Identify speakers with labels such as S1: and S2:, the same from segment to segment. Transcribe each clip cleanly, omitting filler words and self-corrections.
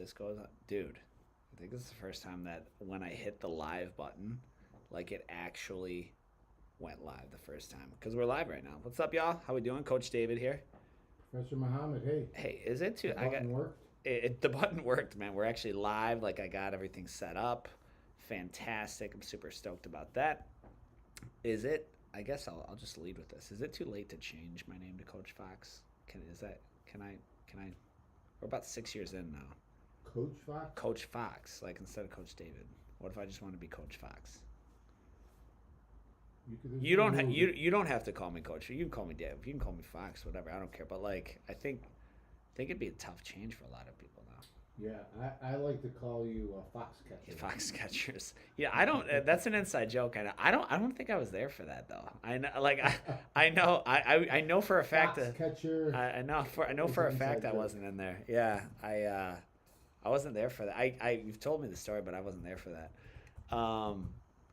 S1: this goes on. Dude, I think this is the first time that when I hit the live button, like it actually went live the first time. Because we're live right now. What's up, y'all? How we doing? Coach David here.
S2: Professor Muhammad, hey.
S1: Hey, is it too?
S2: The button worked?
S1: The button worked, man. We're actually live. Like, I got everything set up. Fantastic. I'm super stoked about that. Is it? I guess I'll just lead with this. Is it too late to change my name to Coach Fox? Can I? We're about 6 years in now.
S2: Coach Fox?
S1: Coach Fox, like instead of Coach David. What if I just want to be Coach Fox? You don't have to call me Coach. You can call me Dave. You can call me Fox, whatever. I don't care. But like, I think it'd be a tough change for a lot of people now.
S2: Yeah, I like to call you Foxcatcher.
S1: Foxcatchers. Yeah, I don't. That's an inside joke. I don't think I was there for that though. I know for a fact that
S2: Foxcatcher.
S1: I know for a fact I wasn't in there. Yeah, I wasn't there for that. You've told me the story, but I wasn't there for that.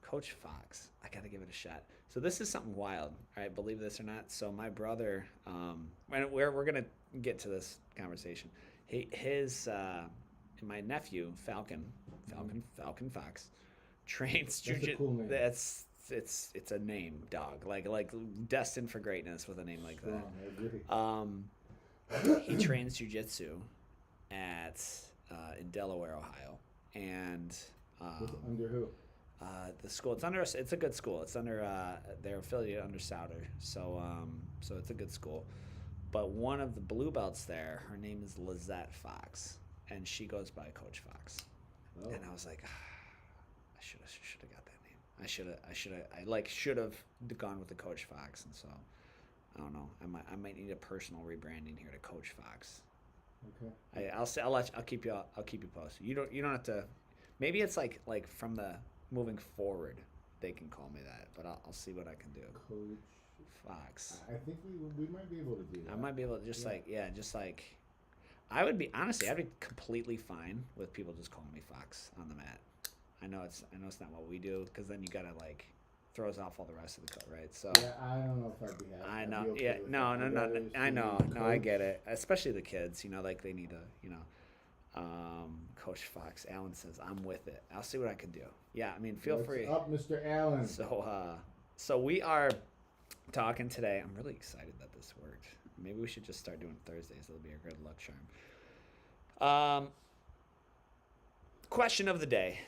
S1: Coach Fox, I gotta give it a shot. So this is something wild, all right? Believe this or not. So my brother, and we're gonna get to this conversation. My nephew Falcon Fox trains jiu-jitsu.
S2: Cool name.
S1: It's a name, dog. Like destined for greatness with a name like that. He trains jiu-jitsu at in Delaware, Ohio, and
S2: under who?
S1: The school. It's a good school. It's under they're affiliated under Souter, so it's a good school. But one of the blue belts there, her name is Lizette Fox, and she goes by Coach Fox. Oh. And I was like, I should have got that name. I should have gone with the Coach Fox, and so I don't know. I might need a personal rebranding here to Coach Fox.
S2: Okay.
S1: I'll keep you posted. You don't have to. Maybe it's like from the moving forward, they can call me that, but I'll see what I can do.
S2: Coach
S1: Fox.
S2: I think we might be able to do that.
S1: I might be able to just like I would be honestly, I'd be completely fine with people just calling me Fox on the mat. I know it's not what we do, because then you gotta like throws off all the rest of the code, right? So
S2: yeah, I don't know if I'd be happy.
S1: I know. Yeah, no. I know. No, I get it. Especially the kids, like they need to, Coach Fox. Alan says I'm with it. I'll see what I can do. Yeah, I mean, feel free.
S2: What's up, Mr. Allen?
S1: So we are talking today. I'm really excited that this worked. Maybe we should just start doing Thursdays. It'll be a good luck charm. Question of the day.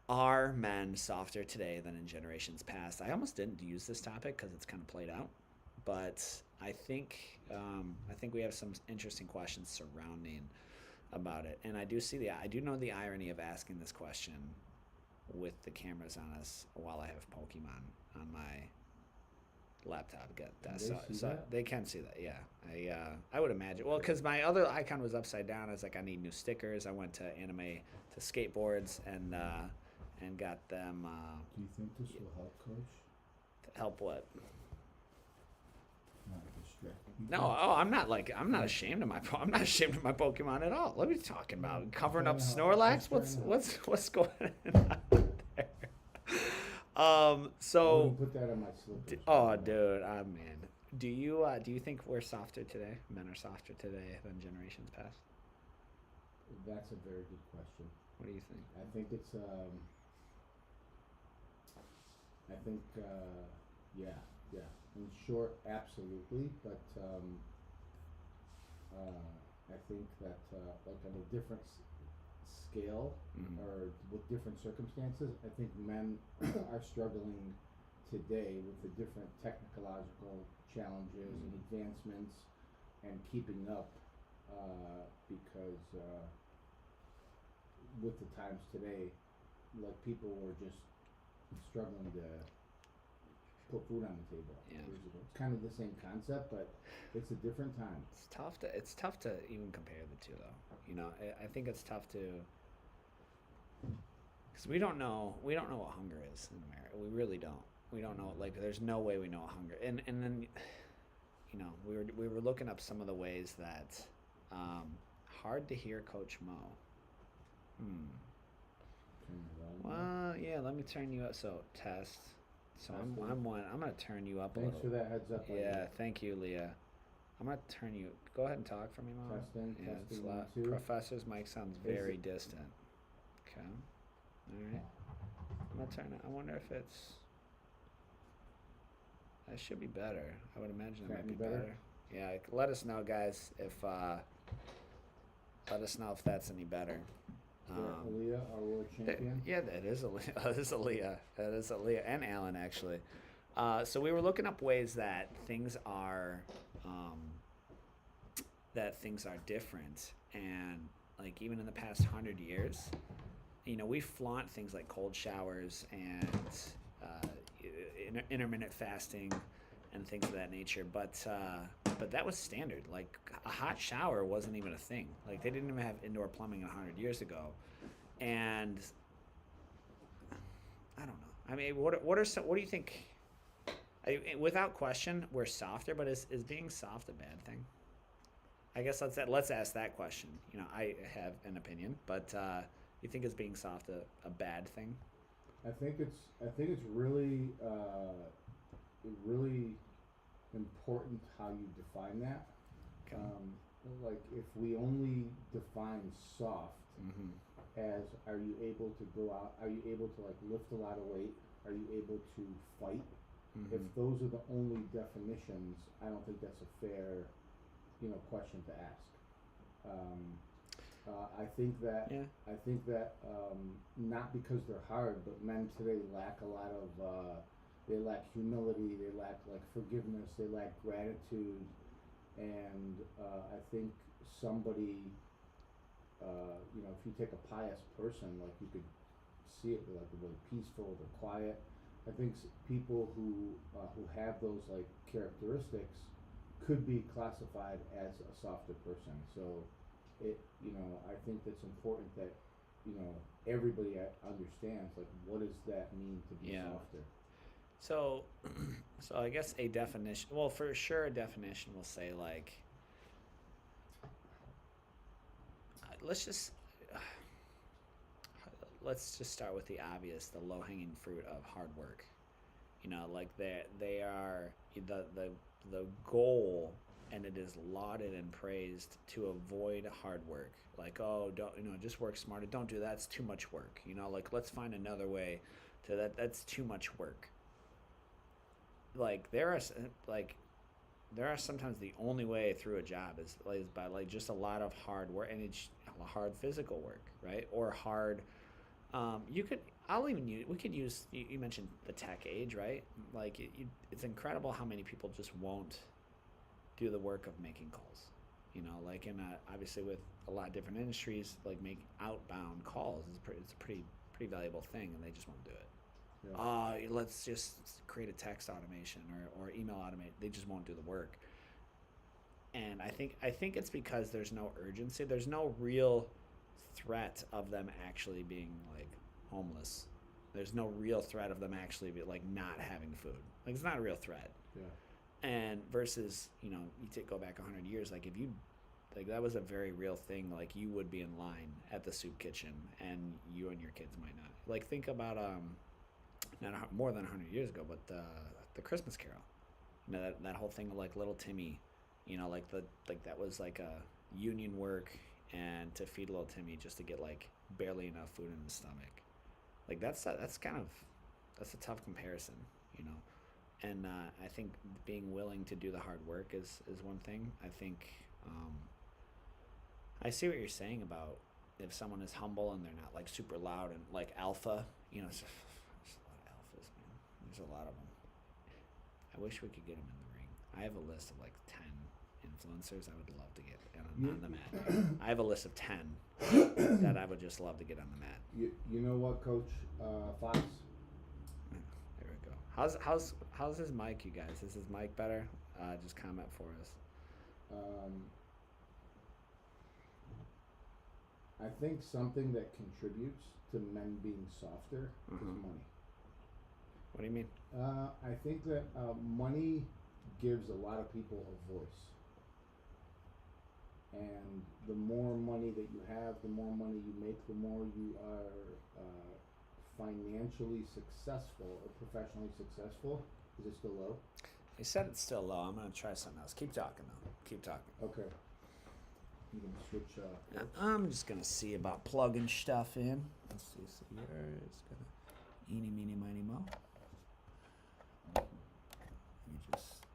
S1: Are men softer today than in generations past? I almost didn't use this topic because it's kind of played out, but I think we have some interesting questions surrounding about it. And I do know the irony of asking this question with the cameras on us while I have Pokemon on my laptop. So they can see that. Yeah, I would imagine. Well, because my other icon was upside down. I was like, I need new stickers. I went to skateboards and got them.
S2: Do you think this will help, Coach?
S1: Help what?
S2: Not distracting.
S1: No, I'm not ashamed of my Pokemon at all. What are you talking about? Covering up Snorlax? What's going on there? So
S2: put that on my slippers.
S1: Oh, dude, man. Do you think we're softer today? Men are softer today than generations past?
S2: That's a very good question.
S1: What do you think?
S2: I think it's yeah. In short, absolutely, but I think that like on a different scale or with different circumstances, I think men are struggling today with the different technological challenges and advancements and keeping up because with the times today, like people were just struggling to put food on the table.
S1: Yeah.
S2: It's kind of the same concept, but it's a different time.
S1: It's tough to even compare the two, though. I think it's tough to, because we don't know what hunger is in America. We really don't. We don't know. Like, there's no way we know what hunger. And then, we were looking up some of the ways that hard to hear Coach Mo. Well, yeah. Let me turn you up. So test. So I'm gonna turn you up a little.
S2: Thanks for that heads up.
S1: Yeah, thank you, Leah. I'm gonna turn you. Go ahead and talk for me, Mom.
S2: Testing,
S1: Yeah, it's
S2: testing, 1,
S1: loud.
S2: 2.
S1: Professor's mic sounds very distant. Okay. All right. I'm gonna turn it. I wonder if it's. That should be better. I would imagine it might be better. Yeah. Let us know, guys, if. Let us know if that's any better.
S2: Aaliyah, our world champion.
S1: Yeah, that is Aaliyah. That is Aaliyah. That is Aaliyah and Alan, actually. So we were looking up ways that things are different, and like even in the past 100 years, we flaunt things like cold showers and intermittent fasting and things of that nature, but that was standard. Like a hot shower wasn't even a thing. Like they didn't even have indoor plumbing 100 years ago, and I don't know. I mean, what do you think? Without question, we're softer, but is being soft a bad thing? I guess let's ask that question. I have an opinion, but you think is being soft a bad thing?
S2: I think it's really really important how you define that.
S1: Okay.
S2: Like if we only define soft
S1: Mm-hmm.
S2: as are you able to go out? Are you able to like lift a lot of weight? Are you able to fight?
S1: Mm-hmm.
S2: If those are the only definitions, I don't think that's a fair, question to ask. I think that not because they're hard, but men today lack a lot of. They lack humility. They lack like forgiveness. They lack gratitude, and I think somebody, if you take a pious person, like you could see it like really peaceful, they're quiet. I think people who have those like characteristics could be classified as a softer person. So I think that's important that everybody understands like what does that mean to be softer.
S1: So I guess a definition. Well, for sure, a definition will say like. Let's just start with the obvious, the low-hanging fruit of hard work. Like they are the goal, and it is lauded and praised to avoid hard work. Like, oh, don't just work smarter. Don't do that. It's too much work. Like let's find another way to that. That's too much work. Like there are sometimes the only way through a job is by like just a lot of hard work, and it's hard physical work, right? Or hard. We could use. You mentioned the tech age, right? Like it's incredible how many people just won't do the work of making calls. Like obviously with a lot of different industries, like make outbound calls it's a pretty valuable thing, and they just won't do it. Yeah. Let's just create a text automation or email automate. They just won't do the work. And I think it's because there's no urgency. There's no real threat of them actually being like homeless. There's no real threat of them actually like not having food. Like it's not a real threat. Yeah. And versus you go back 100 years, like if you like that was a very real thing. Like you would be in line at the soup kitchen, and you and your kids might not. Like think about not more than 100 years ago, but the Christmas Carol. That whole thing of like little Timmy, like that was like a union work, and to feed little Timmy just to get like barely enough food in his stomach. Like that's a tough comparison, And I think being willing to do the hard work is one thing. I think I see what you're saying about if someone is humble and they're not like super loud and like alpha, there's a lot of alphas, man. There's a lot of them. I wish we could get them in the ring. I have a list of like 10 influencers I would love to get on the mat. I have a list of 10 that I would just love to get on the mat.
S2: You know what, Coach Fox?
S1: There we go. How's his mic, you guys? Is his mic better? Just comment for us.
S2: I think something that contributes to men being softer is money.
S1: What do you mean?
S2: I think that money gives a lot of people a voice. And the more money that you have, the more money you make, the more you are financially successful or professionally successful. Is it still low?
S1: You said it's still low. I'm gonna try something else. Keep talking though. Keep talking.
S2: Okay. You can switch.
S1: I'm just gonna see about plugging stuff in. Let's see. So yours gonna eeny meeny miny mo. You just.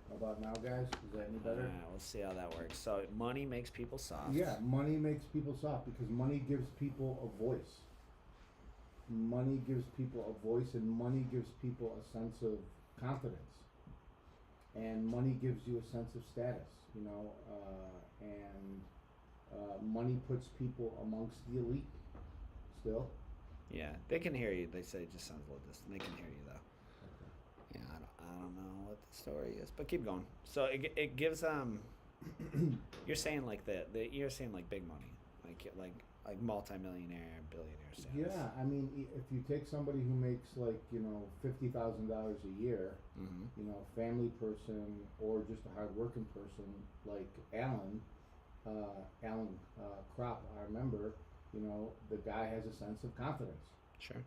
S2: How about now, guys? Is that any better?
S1: We'll see how that works. So money makes people soft.
S2: Yeah, money makes people soft because money gives people a voice. Money gives people a voice, and money gives people a sense of confidence. And money gives you a sense of status, money puts people amongst the elite still.
S1: Yeah, they can hear you. They say it just sounds a little distant. They can hear you though. Yeah, I don't know what the story is, but keep going. So it gives you're saying like you're saying like big money, like multi-millionaire, billionaire status.
S2: Yeah, I mean, if you take somebody who makes like $50,000 a year, family person or just a hard-working person like Alan Kropp, I remember, the guy has a sense of confidence.
S1: Sure.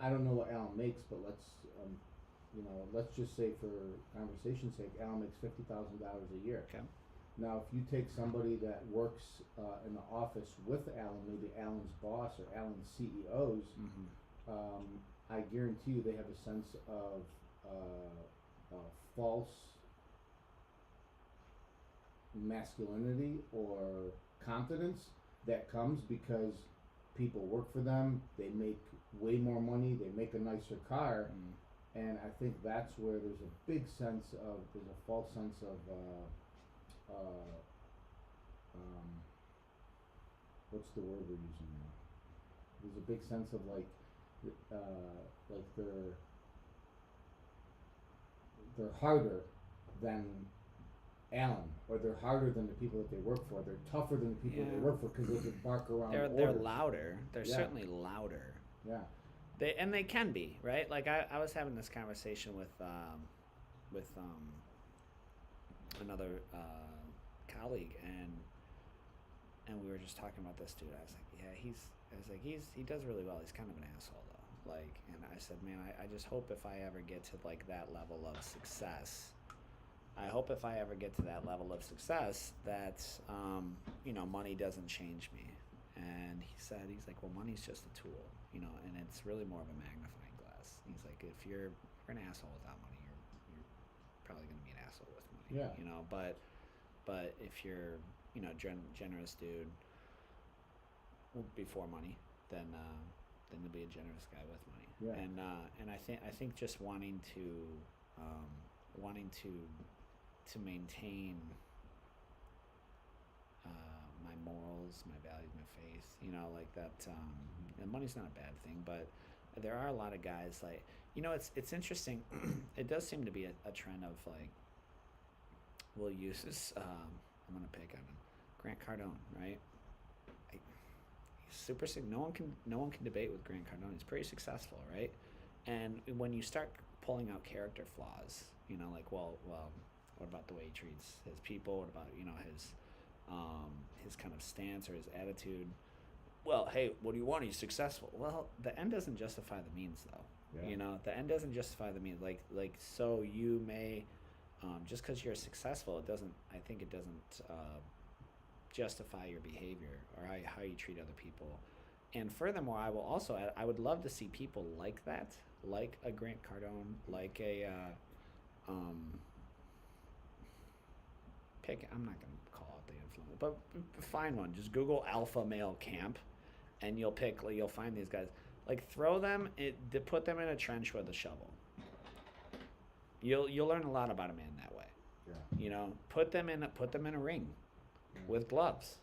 S2: I don't know what Alan makes, but let's just say for conversation's sake, Alan makes $50,000 a year.
S1: Okay.
S2: Now, if you take somebody that works in the office with Alan, maybe Alan's boss or Alan's CEOs, I guarantee you they have a sense of false masculinity or confidence that comes because people work for them, they make way more money, they make a nicer car, and I think that's where there's a false sense of what's the word we're using now? There's a big sense of like they're harder than Alan, or they're harder than the people that they work for. They're tougher than the people that they work for because they can bark around.
S1: They're louder. They're certainly louder.
S2: Yeah.
S1: They can be, right? Like I was having this conversation with another colleague, and we were just talking about this dude. I was like, he does really well. He's kind of an asshole though. Like, and I said, man, I just hope if I ever get to like that level of success, that money doesn't change me. And he's like, well, money's just a tool, and it's really more of a magnifying glass. He's like, if you're an asshole without money, you're probably going to be an asshole with money.
S2: Yeah.
S1: But if you're, generous dude before money, then you'll be a generous guy with money.
S2: Yeah.
S1: And I think just wanting to maintain my morals, my values, my faith, like that. And money's not a bad thing, but there are a lot of guys like, it's interesting. It does seem to be a trend of like, we'll use this. I'm gonna pick on him, Grant Cardone, right? He's super sick. No one can debate with Grant Cardone. He's pretty successful, right? And when you start pulling out character flaws, like, well, what about the way he treats his people? What about his kind of stance or his attitude? Well, hey, what do you want? He's successful. Well, the end doesn't justify the means, though. Yeah. The end doesn't justify the means. Like so you may, just because you're successful, I think it doesn't justify your behavior or how you treat other people. And furthermore, I will also add, I would love to see people like that, like a Grant Cardone, like a I'm not going to call out the influencer, but find one. Just Google alpha male camp, and you'll find these guys. Like, put them in a trench with a shovel. You'll learn a lot about a man that way. Yeah. Put them in a ring with gloves.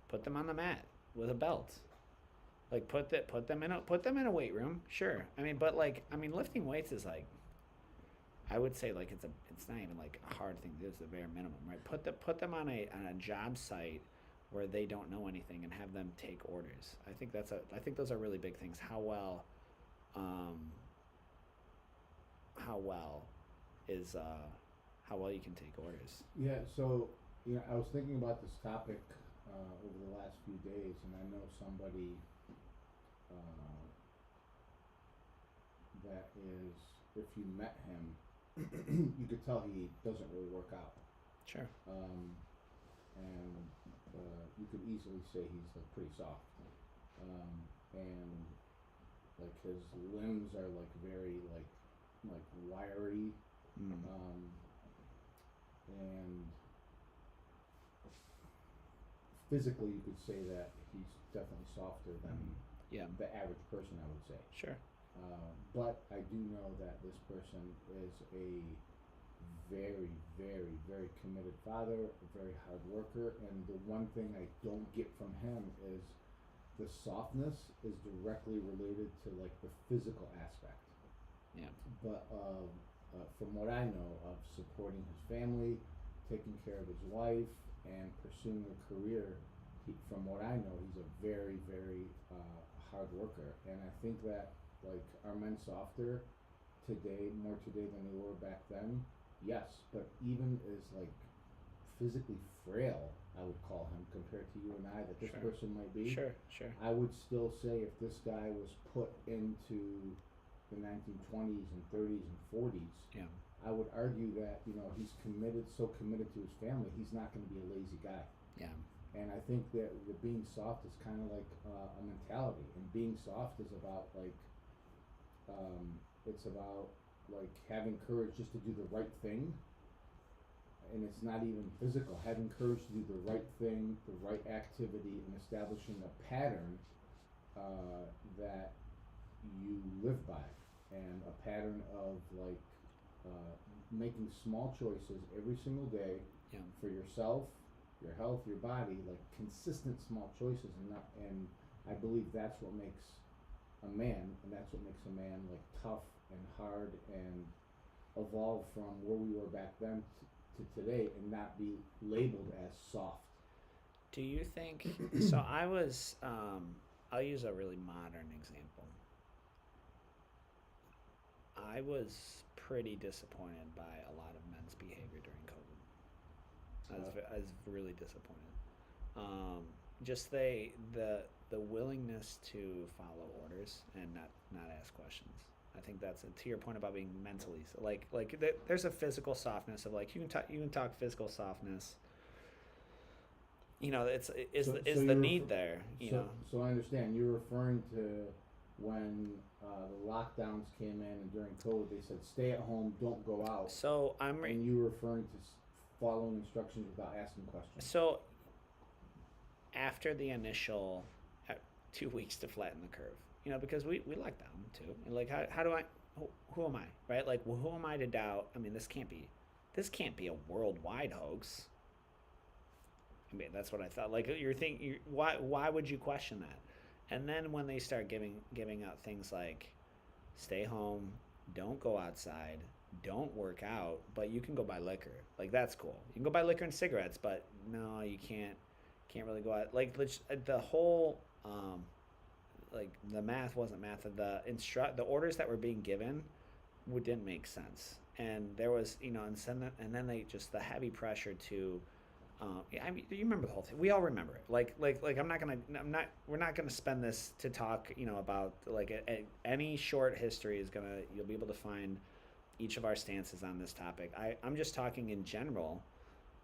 S1: Put them on the mat with a belt. Like, put them in a weight room. Sure. Lifting weights is like, I would say, like, it's not even like a hard thing. It's the bare minimum, right? Put them on a job site where they don't know anything and have them take orders. I think those are really big things. How well you can take orders.
S2: Yeah. So I was thinking about this topic over the last few days, and I know somebody that is if you met him, you could tell he doesn't really work out.
S1: Sure.
S2: And you could easily say he's like pretty soft. And like his limbs are like very like wiry. And physically you could say that he's definitely softer than the average person, I would say.
S1: Sure.
S2: But I do know that this person is a very, very, very committed father, a very hard worker, and the one thing I don't get from him is the softness is directly related to like the physical aspect.
S1: Yeah.
S2: But from what I know of supporting his family, taking care of his wife, and pursuing a career, from what I know, he's a very, very hard worker. And I think that like are men softer today, more today than they were back then? Yes, but even as like physically frail, I would call him compared to you and I, that this person might be.
S1: Sure.
S2: I would still say if this guy was put into the 1920s and 30s and 40s, I would argue that he's so committed to his family, he's not going to be a lazy guy.
S1: Yeah.
S2: And I think that the being soft is kind of like a mentality, and being soft is about like it's about like having courage just to do the right thing. And it's not even physical. Having courage to do the right thing, the right activity, and establishing a pattern that you live by, and a pattern of like making small choices every single day for yourself, your health, your body, like consistent small choices, and I believe that's what makes a man, and that's what makes a man like tough and hard and evolve from where we were back then to today, and not be labeled as soft.
S1: Do you think so? I'll use a really modern example. I was pretty disappointed by a lot of men's behavior during COVID. I was really disappointed. Just the willingness to follow orders and not ask questions. I think that's to your point about being mentally there's a physical softness of like you can talk physical softness. It's the need there.
S2: So I understand you're referring to when the lockdowns came in, and during COVID they said stay at home, don't go out.
S1: So
S2: and you're referring to following instructions without asking questions.
S1: So after the initial 2 weeks to flatten the curve, because we locked down too. And like how do I? Who am I? Right? Like, well, who am I to doubt? I mean, this can't be a worldwide hoax. I mean, that's what I thought. Like, why would you question that? And then when they start giving out things like, stay home, don't go outside, don't work out, but you can go buy liquor. Like, that's cool. You can go buy liquor and cigarettes, but no, you can't really go out. Like, the whole like the math wasn't math. The orders that were being given didn't make sense, and there was and then they just the heavy pressure to. I mean, you remember the whole thing. We all remember it. Like we're not gonna spend this to talk, about any short history you'll be able to find each of our stances on this topic. I'm just talking in general.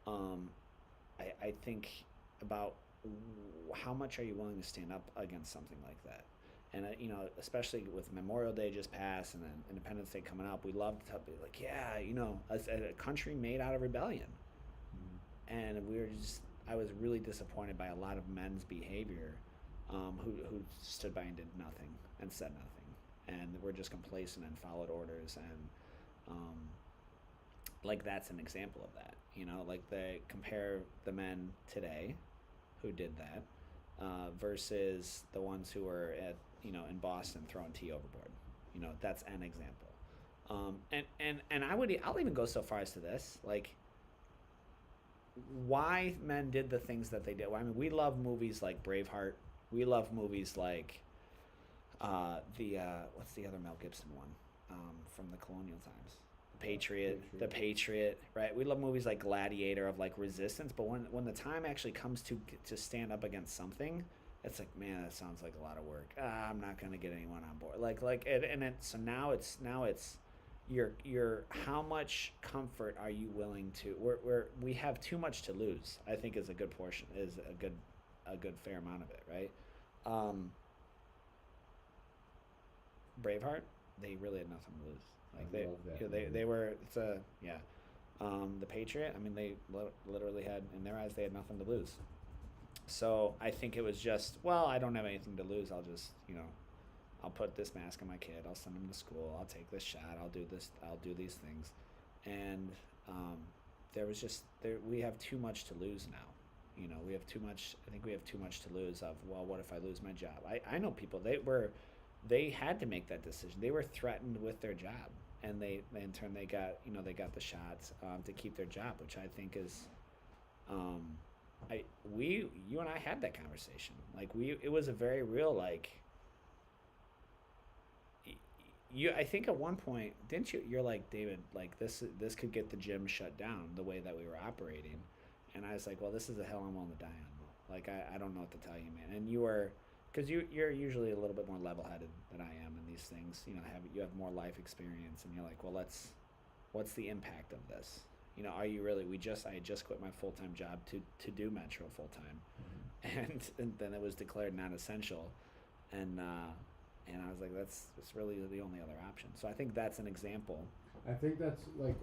S1: I think about how much are you willing to stand up against something like that, and especially with Memorial Day just passed and then Independence Day coming up, we love to be like, a country made out of rebellion. And I was really disappointed by a lot of men's behavior who stood by and did nothing and said nothing and were just complacent and followed orders, and that's an example of that. They compare the men today who did that versus the ones who were in Boston throwing tea overboard. That's an example. And I'll even go so far as to this, why men did the things that they did. I mean, we love movies like Braveheart. We love movies like what's the other Mel Gibson one from the colonial times? The Patriot, right? We love movies like Gladiator of resistance, but when the time actually comes to stand up against something, it's like, man, that sounds like a lot of work. I'm not going to get anyone on board. So now it's your how much comfort are you willing to we have too much to lose, I think, is a good portion, is a good fair amount of it, right? um Braveheart, they really had nothing to lose. Like
S2: I love that
S1: they
S2: movie.
S1: were, it's a, yeah. The Patriot, I mean, they literally had, in their eyes, they had nothing to lose. So I think it was just, well, I don't have anything to lose. I'll just, I'll put this mask on my kid. I'll send him to school. I'll take this shot. I'll do this. I'll do these things. And there was just there. We have too much to lose now. We have too much. I think we have too much to lose. Of, well, what if I lose my job? I know people. They had to make that decision. They were threatened with their job, and they in turn they got the shots to keep their job, which I think is, you and I had that conversation. Like, it was a very real, like, you, I think at one point, didn't you, you're like, David, like, this could get the gym shut down the way that we were operating. And I was like, well, this is a hill I'm willing to die on. Like, I don't know what to tell you, man. And you were, because you're usually a little bit more level-headed than I am in these things. You have more life experience, and you're like, well, what's the impact of this? Are you really, I had just quit my full-time job to do Metro full-time. And then it was declared non-essential. And I was like, that's really the only other option. So I think that's an example.
S2: I think that's like,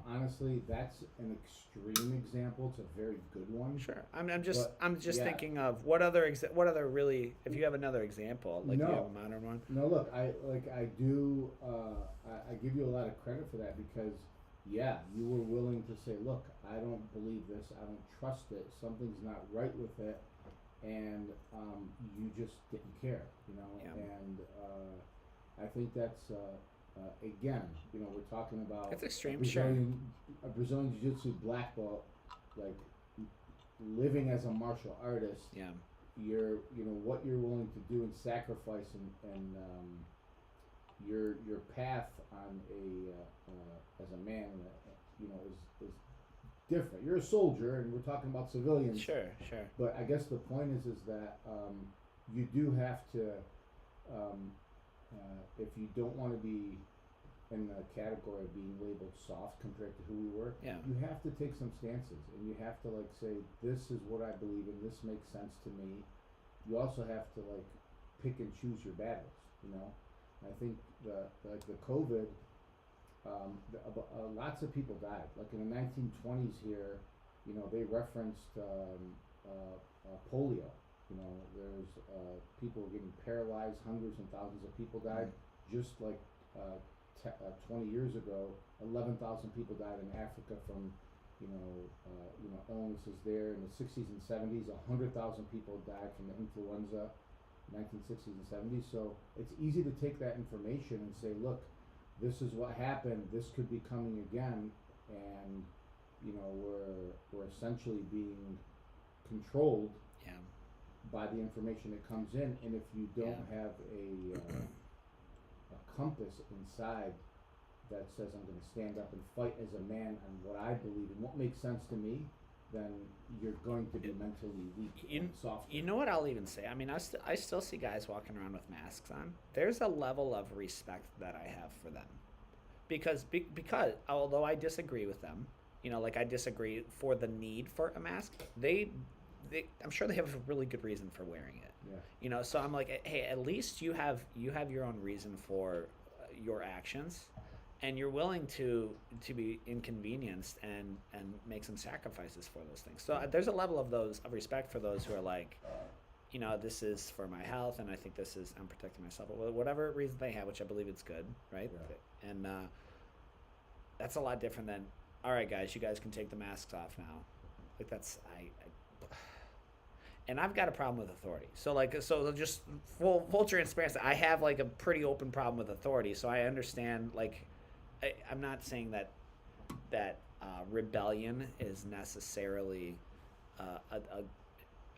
S2: honestly, that's an extreme example. It's a very good one.
S1: Sure. I'm just
S2: Yeah.
S1: thinking of what other really, if you have another example, like, do you have a modern one?
S2: No, look, I do. I give you a lot of credit for that, because, yeah, you were willing to say, look, I don't believe this. I don't trust it. Something's not right with it, and you just didn't care,
S1: Yeah.
S2: And I think that's. Again, we're talking about
S1: It's extreme,
S2: a Brazilian Jiu-Jitsu black belt, like, living as a martial artist.
S1: Yeah.
S2: What you're willing to do and sacrifice, and your path on as a man, is different. You're a soldier, and we're talking about civilians.
S1: Sure.
S2: But I guess the point is that you do have to, if you don't want to be in the category of being labeled soft compared to who we were,
S1: Yeah.
S2: you have to take some stances, and you have to, like, say, this is what I believe in, this makes sense to me. You also have to, like, pick and choose your battles, I think the COVID, lots of people died. Like, in the 1920s here, they referenced polio. There's people getting paralyzed. Hundreds and thousands of people died. Just like 20 years ago, 11,000 people died in Africa from illnesses there. In the 60s and 70s, 100,000 people died from the influenza, 1960s and 70s. So it's easy to take that information and say, look, this is what happened. This could be coming again, and we're essentially being controlled.
S1: Yeah.
S2: By the information that comes in, and if you don't have a compass inside that says, I'm going to stand up and fight as a man on what I believe and what makes sense to me, then you're going to be mentally weak and soft.
S1: You know what I'll even say? I mean, I still see guys walking around with masks on. There's a level of respect that I have for them, because although I disagree with them, like, I disagree for the need for a mask. I'm sure they have a really good reason for wearing it.
S2: Yeah.
S1: So I'm like, hey, at least you have your own reason for your actions, and you're willing to be inconvenienced and make some sacrifices for those things. So there's a level of respect for those who are like, this is for my health, and I think I'm protecting myself, or whatever reason they have, which I believe it's good, right?
S2: Yeah.
S1: And that's a lot different than, all right, guys, you guys can take the masks off now. Like, that's and I've got a problem with authority. So just full transparency, I have, like, a pretty open problem with authority. So I understand, like, I'm not saying that rebellion is necessarily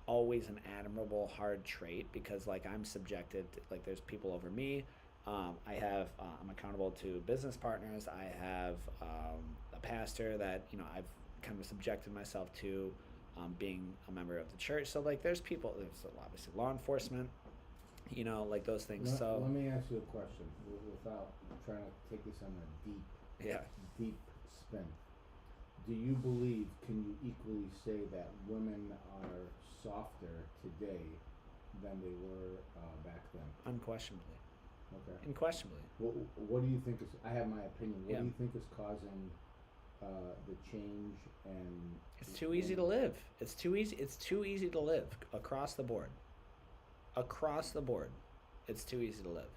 S1: always an admirable hard trait, because, like, I'm subjected to, like, there's people over me. I'm accountable to business partners. I have a pastor that I've kind of subjected myself to. Being a member of the church. So, like, there's obviously law enforcement, You know, like those things.
S2: Let me ask you a question without trying to take this on a
S1: yeah.
S2: deep spin. Do you believe, can you equally say that women are softer today than they were back then?
S1: Unquestionably.
S2: Okay.
S1: Unquestionably.
S2: What do you think is, I have my opinion, what
S1: Yeah.
S2: do you think is causing the change and...
S1: It's too easy to live. It's too easy. It's too easy to live across the board. Across the board, it's too easy to live.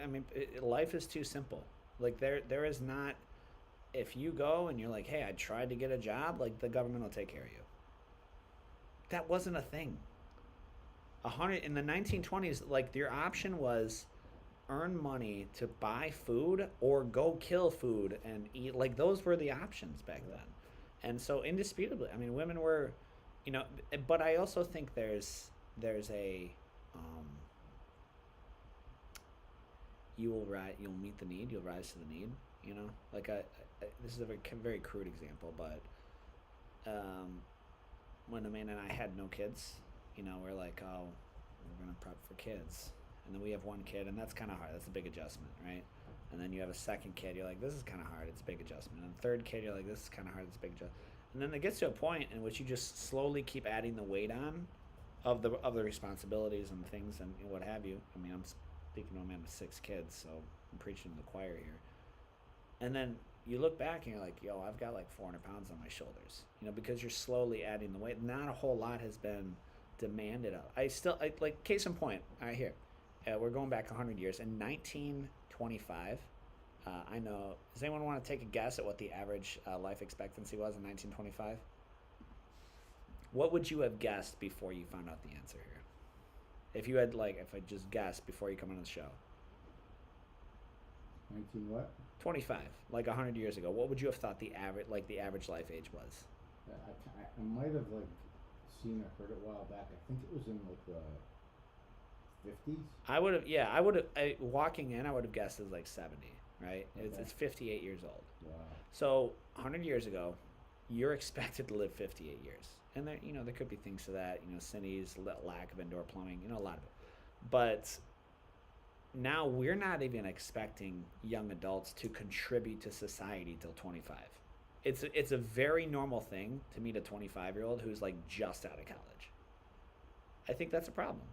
S1: I mean, life is too simple. Like there is not. If you go and you're like, hey, I tried to get a job, like the government will take care of you. That wasn't a thing. In the 1920s, like your option was earn money to buy food or go kill food and eat. Like those were the options back then. And so indisputably, I mean, women were, you know, but I also think there's a you'll meet the need, you'll rise to the need, you know, like this is a very crude example, but when Amanda and I had no kids, you know, we're like, oh, we're gonna prep for kids, and then we have one kid, and that's kind of hard, that's a big adjustment, right? And then you have a second kid, you're like, this is kind of hard, it's a big adjustment. And third kid, you're like, this is kind of hard, it's a big adjustment. And then it gets to a point in which you just slowly keep adding the weight on of the responsibilities and things and what have you. I mean, I'm speaking to a man with 6 kids, so I'm preaching to the choir here. And then you look back and you're like, yo, I've got like 400 pounds on my shoulders, you know, because you're slowly adding the weight. Not a whole lot has been demanded of. I like, case in point, all right, here. We're going back 100 years. In 1925, I know, does anyone want to take a guess at what the average life expectancy was in 1925? What would you have guessed before you found out the answer here? If you had, like, if I just guessed before you come on the show.
S2: 19 what?
S1: 25, like 100 years ago. What would you have thought the average life age was?
S2: I might have, like, seen or heard it a while back. I think it was in, like, the 50s.
S1: I would have, walking in, I would have guessed it was like 70, right? Okay. It's 58 years old.
S2: Wow.
S1: So 100 years ago, you're expected to live 58 years. And there, you know, there could be things to that, you know, cities, lack of indoor plumbing, you know, a lot of it. But now we're not even expecting young adults to contribute to society till 25. It's a very normal thing to meet a 25-year-old who's like just out of college. I think that's a problem.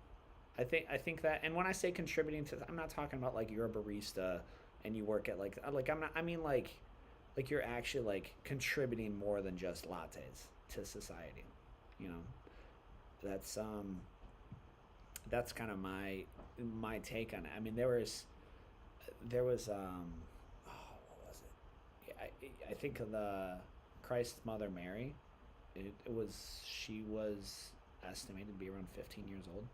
S1: I think that, and when I say contributing to, I'm not talking about like you're a barista and you work at like I'm not, I mean like you're actually like contributing more than just lattes to society, you know. That's kind of my take on it. I mean, there was what was it? I think of the Christ's mother Mary. She was estimated to be around 15 years old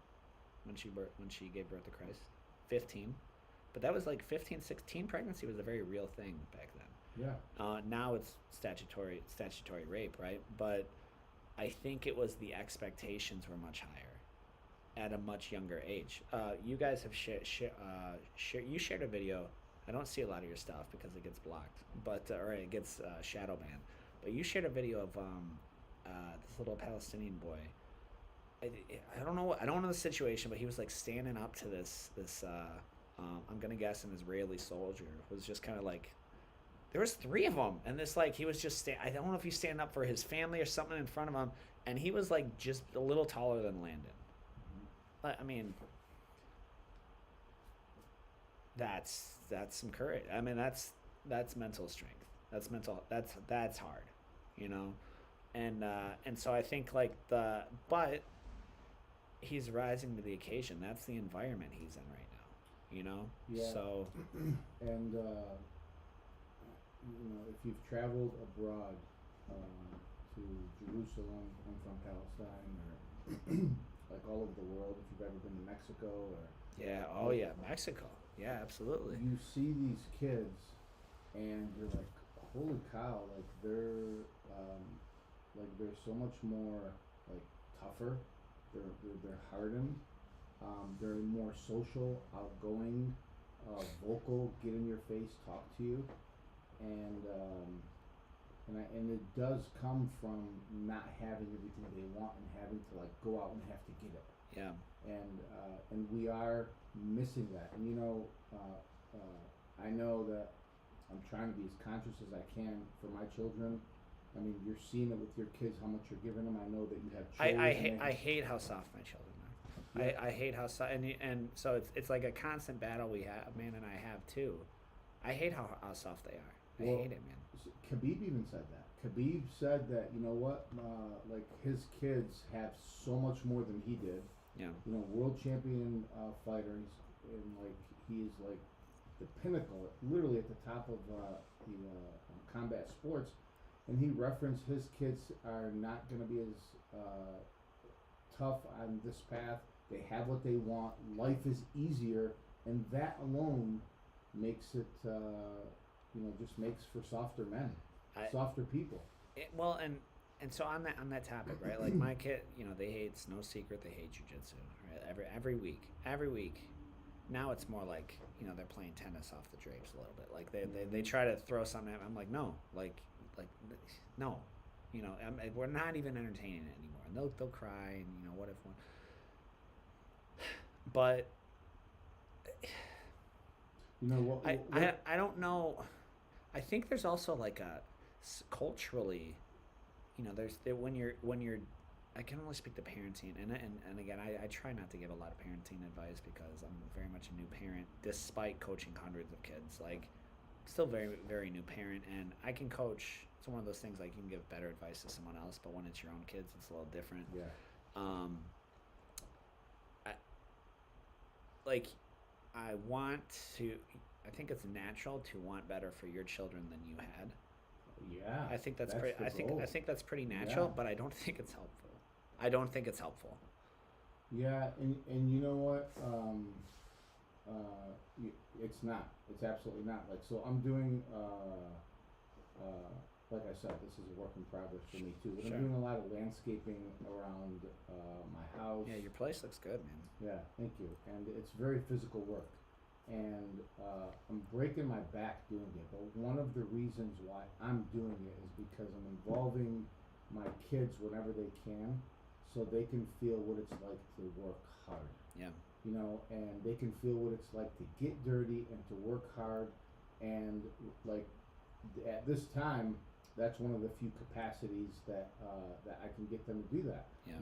S1: when she gave birth to Christ. 15. But that was like 15, 16. Pregnancy was a very real thing back then.
S2: Yeah.
S1: Now it's statutory rape, right? But I think it was the expectations were much higher at a much younger age. You guys have you shared a video. I don't see a lot of your stuff because it gets blocked, or it gets shadow banned. But you shared a video of this little Palestinian boy. I don't know the situation, but he was like standing up to this I'm gonna guess an Israeli soldier who was just kind of like, there was 3 of them, and this like he was just I don't know if he's standing up for his family or something in front of him, and he was like just a little taller than Landon. I mean, that's some courage. I mean, that's mental strength. That's hard, you know, and so I think like but he's rising to the occasion. That's the environment he's in right now, you know.
S2: Yeah.
S1: So,
S2: and you know, if you've traveled abroad to Jerusalem, I'm from Palestine, or like all over the world, if you've ever been to Mexico or
S1: Mexico, yeah, absolutely.
S2: You see these kids, and you're like, holy cow! Like they're so much more like tougher. They're hardened. They're more social, outgoing, vocal, get in your face, talk to you, and it does come from not having everything they want and having to like go out and have to get it.
S1: Yeah.
S2: and we are missing that. And I know that I'm trying to be as conscious as I can for my children. I mean, you're seeing it with your kids, how much you're giving them. I know that you have children.
S1: I hate how soft my children are.
S2: Yeah.
S1: I hate how soft, and so it's like a constant battle we have, man, and I have too. I hate how soft they are. I hate it, man.
S2: Khabib even said that. Khabib said that, you know what, like his kids have so much more than he did.
S1: Yeah.
S2: World champion fighter. He's like the pinnacle, literally at the top of the combat sports. And he referenced his kids are not going to be as tough on this path. They have what they want. Life is easier, and that alone makes it, just makes for softer men, softer people.
S1: Well, and so on that topic, right? Like my kid, they hate. It's no secret they hate jiu-jitsu. Right? Every week. Now it's more like they're playing tennis off the drapes a little bit. Like they try to throw something at me. I'm like, no, no, we're not even entertaining it anymore. And they'll cry and what if one. But I don't know. I think there's also like culturally, when you're I can only speak to parenting, and again, I try not to give a lot of parenting advice because I'm very much a new parent, despite coaching hundreds of kids. Like, still very, very new parent, and I can coach. It's one of those things like you can give better advice to someone else, but when it's your own kids, it's a little different.
S2: Yeah.
S1: I think it's natural to want better for your children than you had.
S2: Yeah.
S1: I think that's pretty. I think that's pretty natural, yeah. But I don't think it's helpful.
S2: Yeah, and you know what? It's not. It's absolutely not. Like, so I'm doing. Like I said, this is a work in progress for me too. But sure. I'm doing a lot of landscaping around my house.
S1: Yeah, your place looks good, man.
S2: Yeah, thank you. And it's very physical work. And I'm breaking my back doing it. But one of the reasons why I'm doing it is because I'm involving my kids whenever they can, so they can feel what it's like to work hard.
S1: Yeah.
S2: And they can feel what it's like to get dirty and to work hard. And like at this time, that's one of the few capacities that I can get them to do that.
S1: Yeah.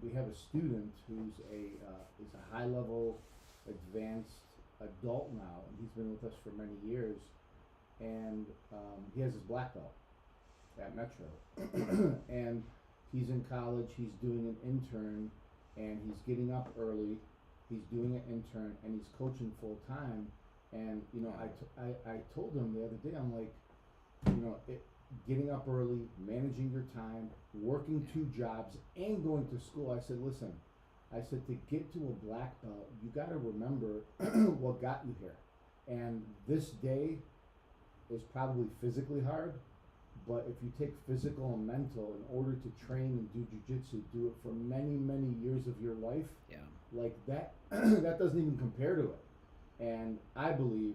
S2: We have a student who's is a high level, advanced adult now, and he's been with us for many years, and he has his black belt at Metro, and he's in college. He's doing an intern, and he's getting up early. He's doing an intern, and he's coaching full time. And I told him the other day, I'm like, getting up early, managing your time, working 2 jobs, and going to school. I said, listen, to get to a black belt, you got to remember what got you here. And this day is probably physically hard, but if you take physical and mental in order to train and do jiu-jitsu, do it for many, many years of your life,
S1: yeah,
S2: like that, that doesn't even compare to it. And I believe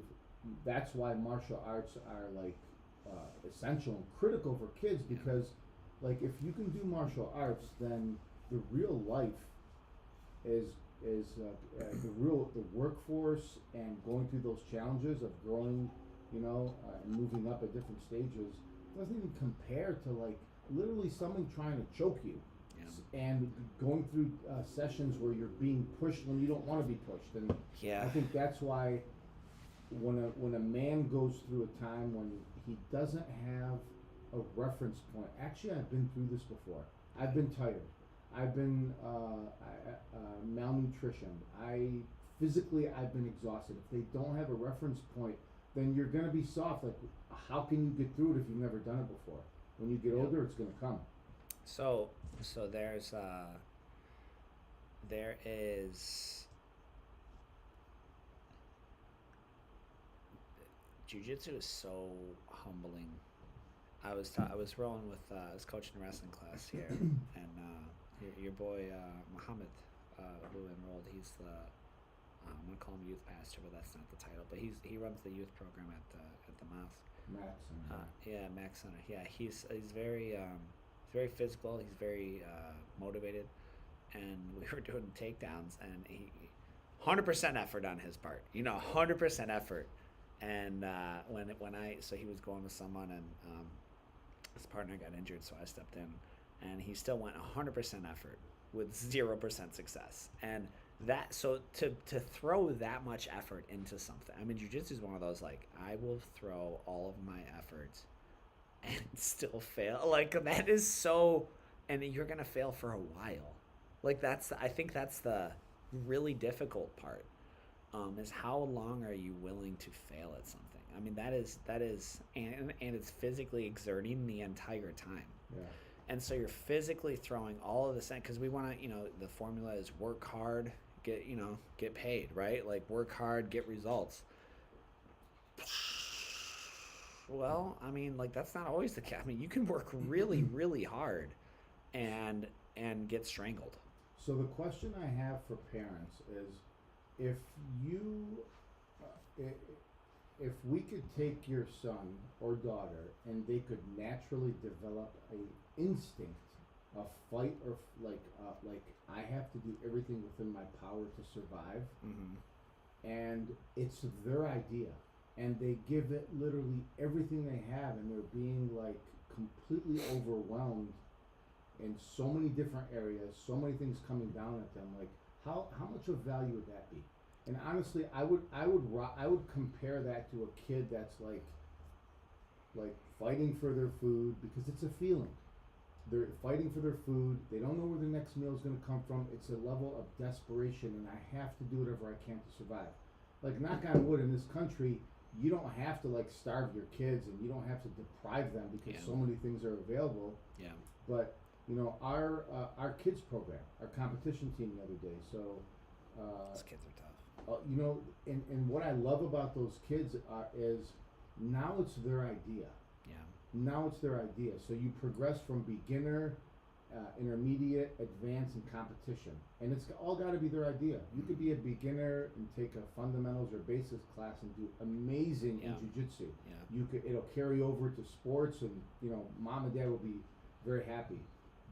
S2: that's why martial arts are like essential and critical for kids, because like if you can do martial arts, then the real life is the workforce and going through those challenges of growing, and moving up at different stages doesn't even compare to like literally someone trying to choke you. And going through sessions where you're being pushed when you don't want to be pushed, and I think that's why when a man goes through a time when he doesn't have a reference point. Actually, I've been through this before. I've been tired. I've been malnutritioned. I've been exhausted. If they don't have a reference point, then you're gonna be soft. Like, how can you get through it if you've never done it before? When you get older, it's gonna come.
S1: So there is jiu-jitsu is so humbling. I was rolling with I was coaching a wrestling class here, and your boy Muhammad, who enrolled, he's the I'm gonna call him youth pastor, but that's not the title. But he runs the youth program at the mosque.
S2: Max Center.
S1: Max Center. Yeah, he's very He's very physical. He's very motivated, and we were doing takedowns, and he 100% effort on his part. 100% effort. And so he was going with someone, and his partner got injured, so I stepped in, and he still went 100% effort with 0% success. And so to throw that much effort into something, I mean, jiu-jitsu is one of those, like, I will throw all of my effort and still fail. Like, that is so, and you're gonna fail for a while. Like, I think that's the really difficult part, is how long are you willing to fail at something. I mean, that is and it's physically exerting the entire time.
S2: Yeah.
S1: And so you're physically throwing all of this in, because we want to, the formula is work hard, get paid, right? Like, work hard, get results. Well, I mean, like, that's not always the case. I mean, you can work really, really hard and get strangled.
S2: So the question I have for parents is, if you, if we could take your son or daughter and they could naturally develop a instinct, a fight, or like I have to do everything within my power to survive, and it's their idea, and they give it literally everything they have, and they're being like completely overwhelmed in so many different areas, so many things coming down at them. Like, how much of value would that be? And honestly, I would compare that to a kid that's like fighting for their food, because it's a feeling. They're fighting for their food. They don't know where the next meal is going to come from. It's a level of desperation, and I have to do whatever I can to survive. Like, knock on wood, in this country, you don't have to like starve your kids, and you don't have to deprive them, because so many things are available.
S1: Yeah.
S2: But our kids program, our competition team the other day. So
S1: those kids are tough.
S2: And what I love about those kids is now it's their idea.
S1: Yeah.
S2: Now it's their idea. So you progress from beginner, intermediate, advanced, and competition, and it's all got to be their idea. You could be a beginner and take a fundamentals or basics class and do amazing in jiu-jitsu. Yeah. It'll carry over to sports, and mom and dad will be very happy.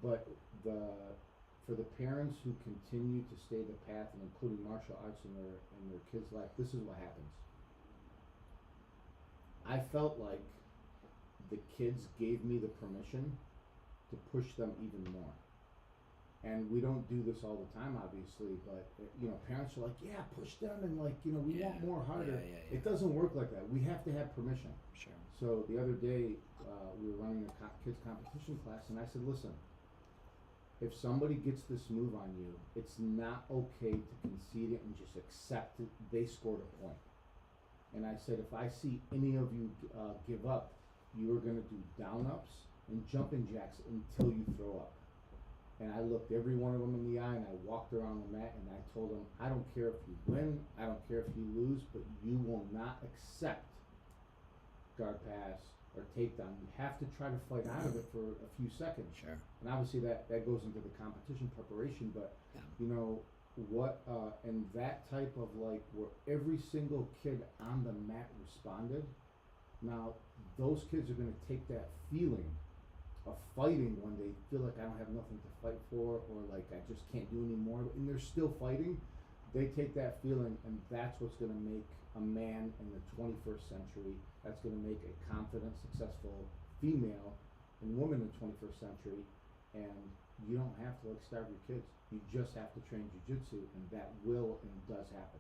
S2: But for the parents who continue to stay the path, and including martial arts in their kids' life, this is what happens. I felt like the kids gave me the permission to push them even more. And we don't do this all the time, obviously, but parents are like, yeah, push them, and like, we want more harder. Yeah. It doesn't work like that. We have to have permission.
S1: Sure. So
S2: the other day, we were running a kids competition class, and I said, listen, if somebody gets this move on you, it's not okay to concede it and just accept it. They scored a point. And I said, if I see any of you give up, you are going to do down-ups and jumping jacks until you throw up. And I looked every one of them in the eye, and I walked around the mat, and I told them, I don't care if you win, I don't care if you lose, but you will not accept guard pass or takedown. You have to try to fight out of it for a few seconds.
S1: Sure.
S2: And obviously that goes into the competition preparation, but and that type of like where every single kid on the mat responded. Now those kids are going to take that feeling of fighting when they feel like I don't have nothing to fight for, or like I just can't do anymore, and they're still fighting. They take that feeling, and that's what's going to make a man in the 21st century. That's going to make a confident, successful female and woman in the 21st century. And you don't have to like starve your kids. You just have to train jiu-jitsu, and that will and does happen.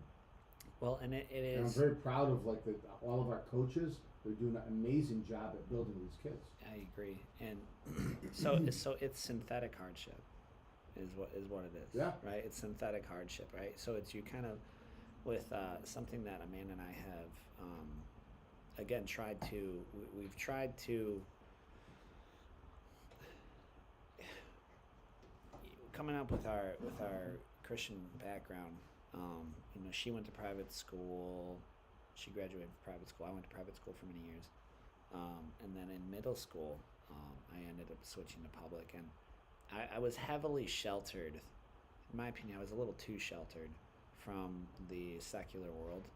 S1: Well, and it is.
S2: And I'm very proud of like all of our coaches. They're doing an amazing job at building these kids. I
S1: agree, and so it's synthetic hardship, is what it is.
S2: Yeah.
S1: Right. It's synthetic hardship, right? So it's you kind of with something that Amanda and I have again tried to. We've tried to. Coming up with our Christian background, she went to private school. She graduated from private school. I went to private school for many years, and then in middle school, I ended up switching to public, and I was heavily sheltered. In my opinion, I was a little too sheltered from the secular world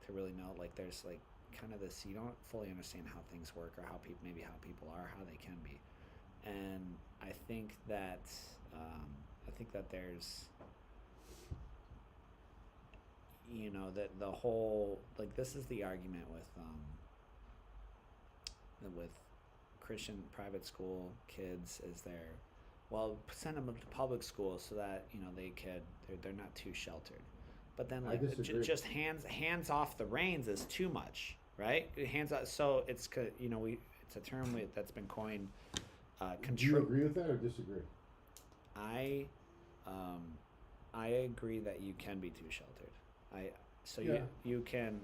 S1: to really know. Like, there's like kind of this. You don't fully understand how things work, or how people are, how they can be, and I think that there's, that the whole, like, this is the argument with Christian private school kids is well, send them to public school so that they're not too sheltered. But then,
S2: I disagree.
S1: just hands off the reins is too much, right? Hands off. So it's it's a term that's been coined.
S2: Do you agree with that or disagree?
S1: I agree that you can be too sheltered. You can,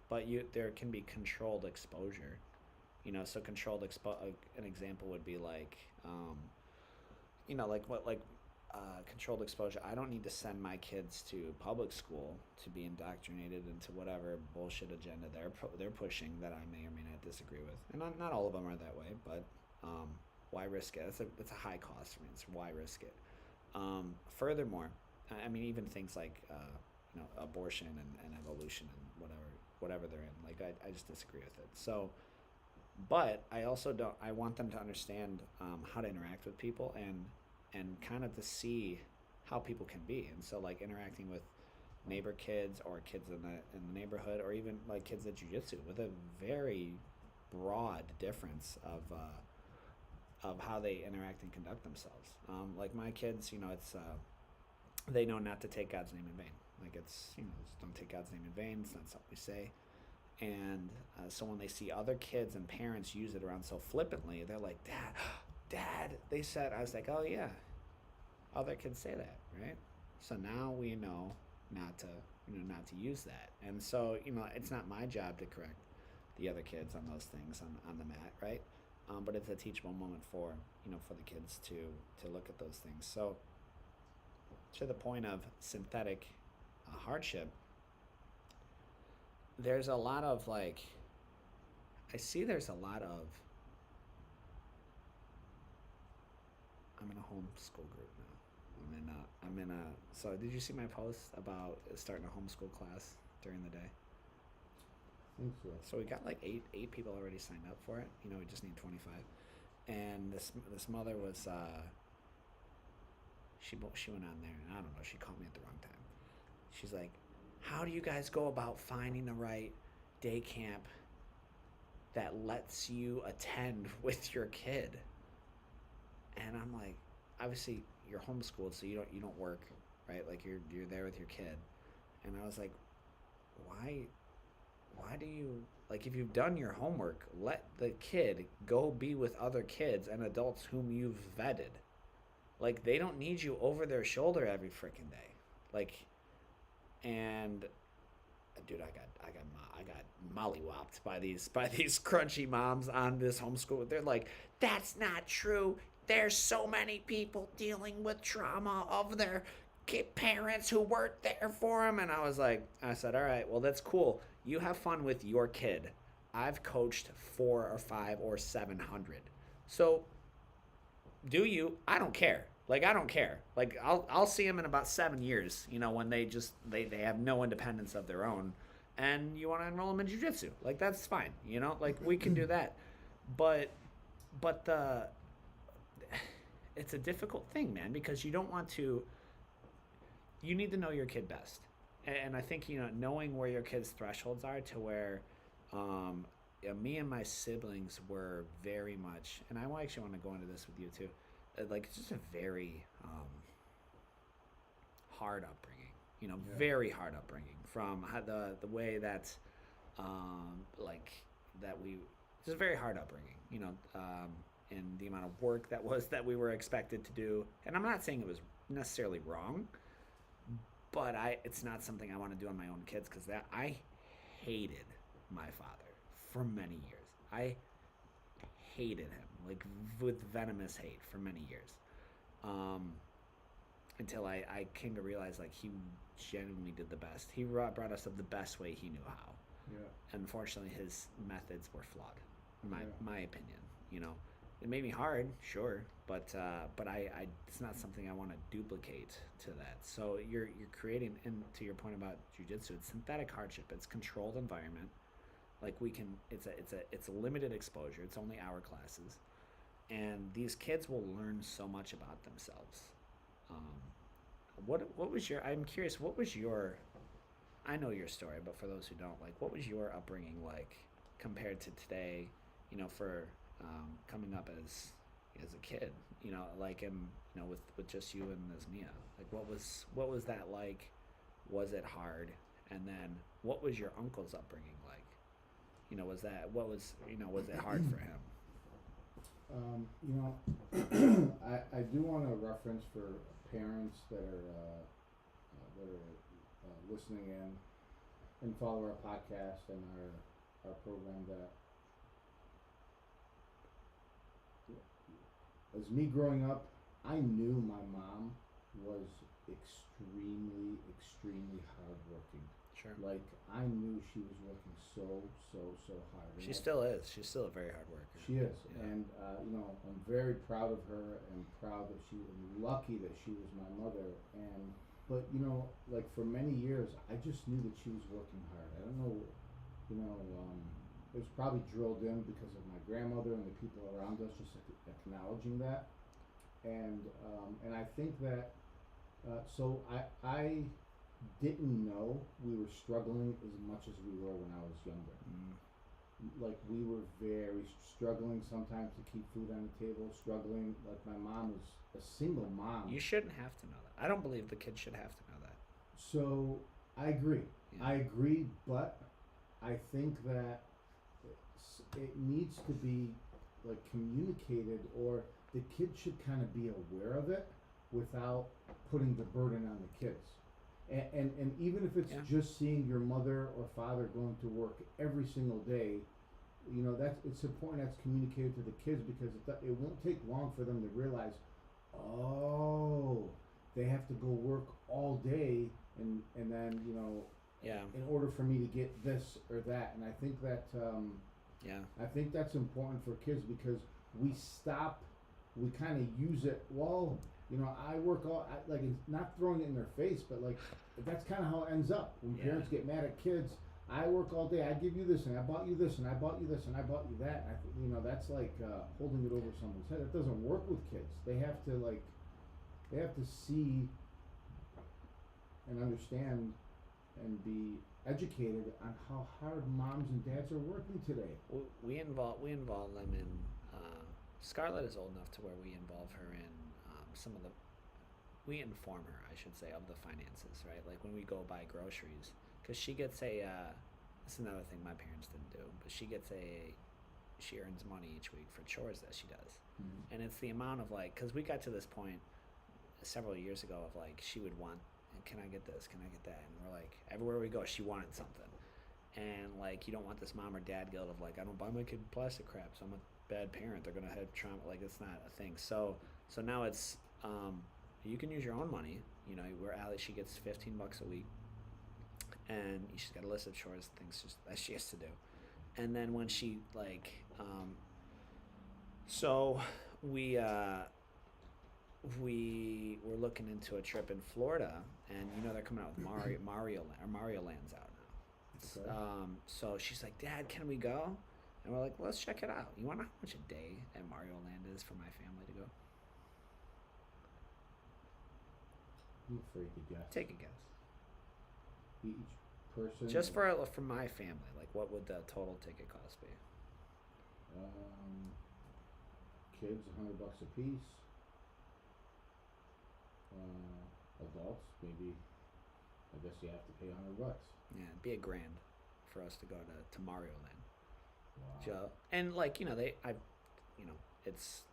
S1: but there can be controlled exposure. So an example would be like, controlled exposure. I don't need to send my kids to public school to be indoctrinated into whatever bullshit agenda they're pushing that I may or may not disagree with. And not all of them are that way, but why risk it? It's a high cost for me. It's why risk it. Furthermore, I mean, even things like abortion and evolution and whatever they're in. Like I just disagree with it. So, but I also don't. I want them to understand how to interact with people and kind of to see how people can be. And so, like, interacting with neighbor kids or kids in the neighborhood, or even like kids at jiu-jitsu, with a very broad difference of how they interact and conduct themselves. Like my kids, it's they know not to take God's name in vain. Like it's just don't take God's name in vain. It's not something we say. And so when they see other kids and parents use it around so flippantly, they're like, Dad, they said. I was like, oh yeah, other kids say that, right? So now we know not to use that. And so it's not my job to correct the other kids on those things on the mat, right? But it's a teachable moment for the kids to look at those things. So to the point of synthetic hardship, there's a lot of I'm in a homeschool group now. So did you see my post about starting a homeschool class during the day?
S2: I think so.
S1: So we got like eight people already signed up for it. We just need 25. And this mother was she went on there, and I don't know, she called me at the wrong time. She's like, how do you guys go about finding the right day camp that lets you attend with your kid? And I'm like, obviously you're homeschooled, so you don't work, right? Like you're there with your kid. And I was like, why do you, like, if you've done your homework, let the kid go be with other kids and adults whom you've vetted. Like, they don't need you over their shoulder every freaking day. Like, and dude, I got mollywopped by these crunchy moms on this homeschool. They're like, that's not true. There's so many people dealing with trauma of their parents who weren't there for them. And I said, all right, well, that's cool. You have fun with your kid. I've coached 400 or 500 or 700. So do you? I don't care. Like, I don't care. Like, I'll see them in about 7 years, when they have no independence of their own, and you want to enroll them in jiu-jitsu. Like, that's fine, like, we can do that. But it's a difficult thing, man, because you don't want to, you need to know your kid best. And I think, knowing where your kid's thresholds are to where, me and my siblings were very much, and I actually want to go into this with you too, like, it's just a very hard upbringing, very hard upbringing from the way that, just very hard upbringing, and the amount of work that we were expected to do. And I'm not saying it was necessarily wrong, but it's not something I want to do on my own kids, because I hated my father for many years. I hated him, like, with venomous hate for many years, until I came to realize, like, he genuinely did the best. He brought us up the best way he knew how.
S2: Yeah.
S1: Unfortunately, his methods were flawed, in my opinion. It made me hard, sure, but it's not something I want to duplicate to that. So you're creating, and to your point about jiu-jitsu, it's synthetic hardship. It's controlled environment. Like, it's a limited exposure. It's only our classes, and these kids will learn so much about themselves. Um, what was your? I'm curious. What was your? I know your story, but for those who don't, like, what was your upbringing like compared to today? You know, for coming up as a kid, you know, like with just you and as Mia, like what was that like? Was it hard? And then what was your uncle's upbringing like? You know, was that what was was it hard for him?
S2: You know, I do want to reference for parents that are listening in and follow our podcast and our program that as me growing up, I knew my mom was extremely hardworking.
S1: Sure.
S2: Like I knew she was working so hard.
S1: She still is. She's still a very hard worker.
S2: She is,
S1: yeah.
S2: and you know, I'm very proud of her and proud that and lucky that she was my mother. And but you know, like for many years, I just knew that she was working hard. I don't know, you know, it was probably drilled in because of my grandmother and the people around us, just acknowledging that. And I think that so I didn't know we were struggling as much as we were when I was younger. Like we were very struggling sometimes to keep food on the table, struggling. Like my mom was a single mom.
S1: You shouldn't have to know that. I don't believe the kid should have to know that.
S2: So I agree.
S1: Yeah.
S2: I agree, but I think that it needs to be like communicated, or the kid should kind of be aware of it without putting the burden on the kids. And even if it's just seeing your mother or father going to work every single day, you know, it's important that's communicated to the kids, because it won't take long for them to realize, oh, they have to go work all day, and then, you know, in order for me to get this or that. And I think that I think that's important for kids, because we kind of use it, well, you know, I work like, it's not throwing it in their face, but like, that's kind of how it ends up. When parents get mad at kids, I work all day, I give you this, and I bought you this, and I bought you this, and I bought you that. You know, that's like holding it over someone's head. It doesn't work with kids. They have to see and understand and be educated on how hard moms and dads are working today.
S1: We involve them in. Scarlett is old enough to where we involve her in we inform her, I should say, of the finances, right? Like when we go buy groceries, because she gets this is another thing my parents didn't do, but she earns money each week for chores that she does. Mm-hmm. And it's the amount of like, because we got to this point several years ago of like, she would want, can I get this? Can I get that? And we're like, everywhere we go, she wanted something. And like, you don't want this mom or dad guilt of like, I don't buy my kid plastic crap, so I'm a bad parent. They're going to have trauma. Like, it's not a thing. So now it's, you can use your own money. You know, where Allie, she gets $15 a week, and she's got a list of chores, things that she has to do. And then when she like, so we were looking into a trip in Florida, and you know they're coming out with Mario Land's out now. Okay. So she's like, Dad, can we go? And we're like, let's check it out. You want to know how much a day at Mario Land is for my family to go?
S2: I'm afraid to guess.
S1: Take a guess.
S2: Each person?
S1: Just for my family, like what would the total ticket cost be?
S2: Kids, $100 a piece. Adults, maybe. I guess you have to pay $100.
S1: Yeah, it'd be $1,000 for us to go to Mario Land.
S2: Wow.
S1: Joe. And like, you know, it's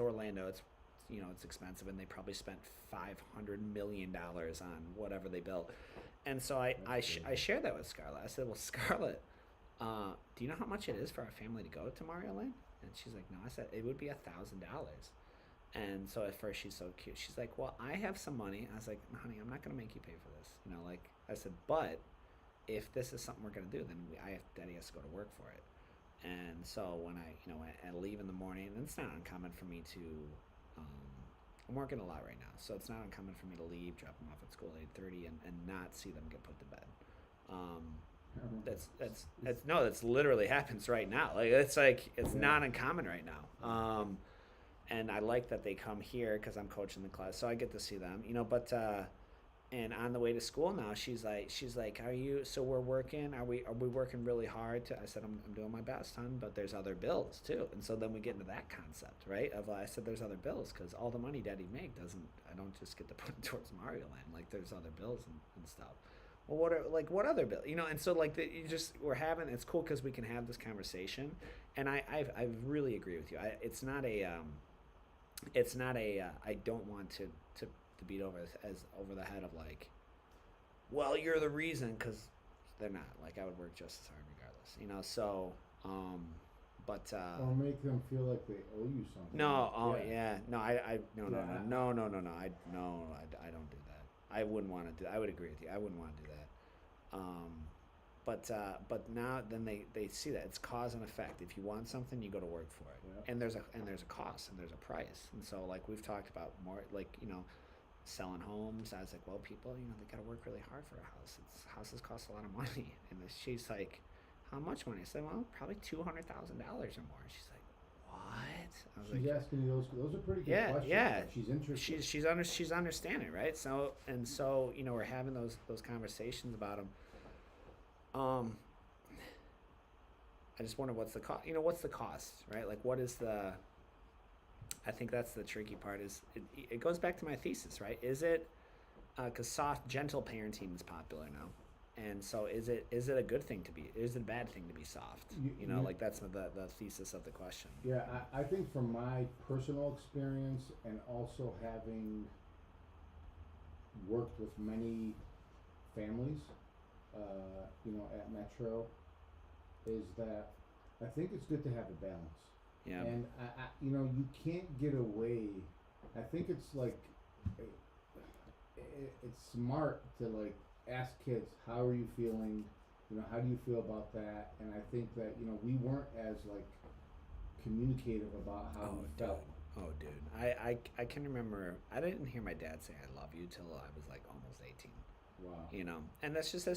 S1: Orlando. It's, you know, it's expensive, and they probably spent $500 million on whatever they built. And so I shared that with Scarlett. I said, well, Scarlett, do you know how much it is for our family to go to Mario Land? And she's like, no. I said, it would be $1,000. And so at first she's so cute. She's like, well, I have some money. I was like, honey, I'm not going to make you pay for this. You know, like I said, but if this is something we're going to do, then Daddy has to go to work for it. And so when I leave in the morning, and it's not uncommon for me to, I'm working a lot right now, so it's not uncommon for me to leave, drop them off at school at 8:30, and not see them get put to bed. That's literally happens right now. Like it's not uncommon right now. and I like that they come here because I'm coaching the class, so I get to see them, you know. But and on the way to school now, she's like, are you? So we're working. Are we working really hard? I said, I'm doing my best, hon, but there's other bills too. And so then we get into that concept, right? Of I said, there's other bills because all the money Daddy make doesn't. I don't just get to put it towards Mario Land. Like there's other bills and stuff. Well, what other bill? You know, and so like we're having. It's cool because we can have this conversation, and I really agree with you. It's not a I don't want to beat over over the head of like, well, you're the reason, because they're not. Like I would work just as hard regardless, you know. So but
S2: or make them feel like they owe you something.
S1: no, no, I no, I don't do that. I wouldn't want to do. I would agree with you. I wouldn't want to do that. But now then they see that it's cause and effect. If you want something, you go to work for it, and there's a cost and there's a price. And so like we've talked about more, like, you know, selling homes. I was like, well, people, you know, they got to work really hard for a house. Houses cost a lot of money. And she's like, how much money? I said, well, probably $200,000 or more. She's like, what? I was
S2: she's
S1: like,
S2: asking you those are pretty good questions.
S1: Yeah.
S2: She's interested.
S1: She's understanding, right? So you know, we're having those conversations about them. I just wonder what's the cost. You know, what's the cost, right? Like, what is the? I think that's the tricky part. Is it goes back to my thesis, right? Is it because soft, gentle parenting is popular now, and so is it a good thing to be? Is it a bad thing to be soft? You know, like that's the thesis of the question.
S2: Yeah, I think from my personal experience and also having worked with many families, you know, at Metro, is that I think it's good to have a balance.
S1: Yeah.
S2: And I you know, you can't get away. I think it's like it's smart to like ask kids, how are you feeling? You know, how do you feel about that? And I think that, you know, we weren't as like communicative about how we felt.
S1: Oh, dude. I can remember. I didn't hear my dad say "I love you" till I was like almost 18.
S2: Wow.
S1: You know, and that's just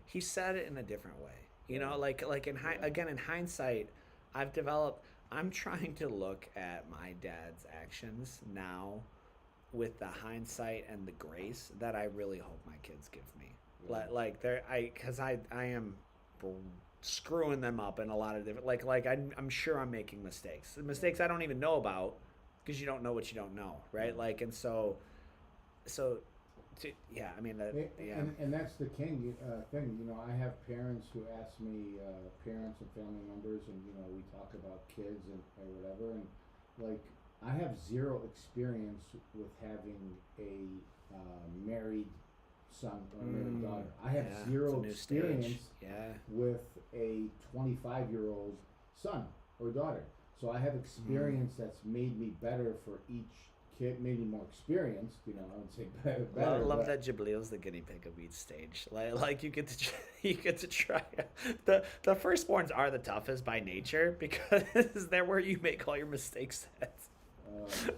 S1: he said it in a different way. You know, like in hindsight, I'm trying to look at my dad's actions now with the hindsight and the grace that I really hope my kids give me. Yeah. Because I am screwing them up in a lot of different, like I'm sure I'm making mistakes I don't even know about, because you don't know what you don't know, right?
S2: Yeah.
S1: Like, and so yeah, I mean,
S2: and that's the thing. You know, I have parents who ask me, parents and family members, and you know, we talk about kids or whatever, and like I have zero experience with having a married son or married daughter. I have zero experience with a 25-year-old son or daughter. So I have experience that's made me better for each kid, maybe more experienced, you know, I would say better.
S1: Well, I love that Jablil's the guinea pig of each stage. Like you get to try. The firstborns are the toughest by nature, because they're where you make all your mistakes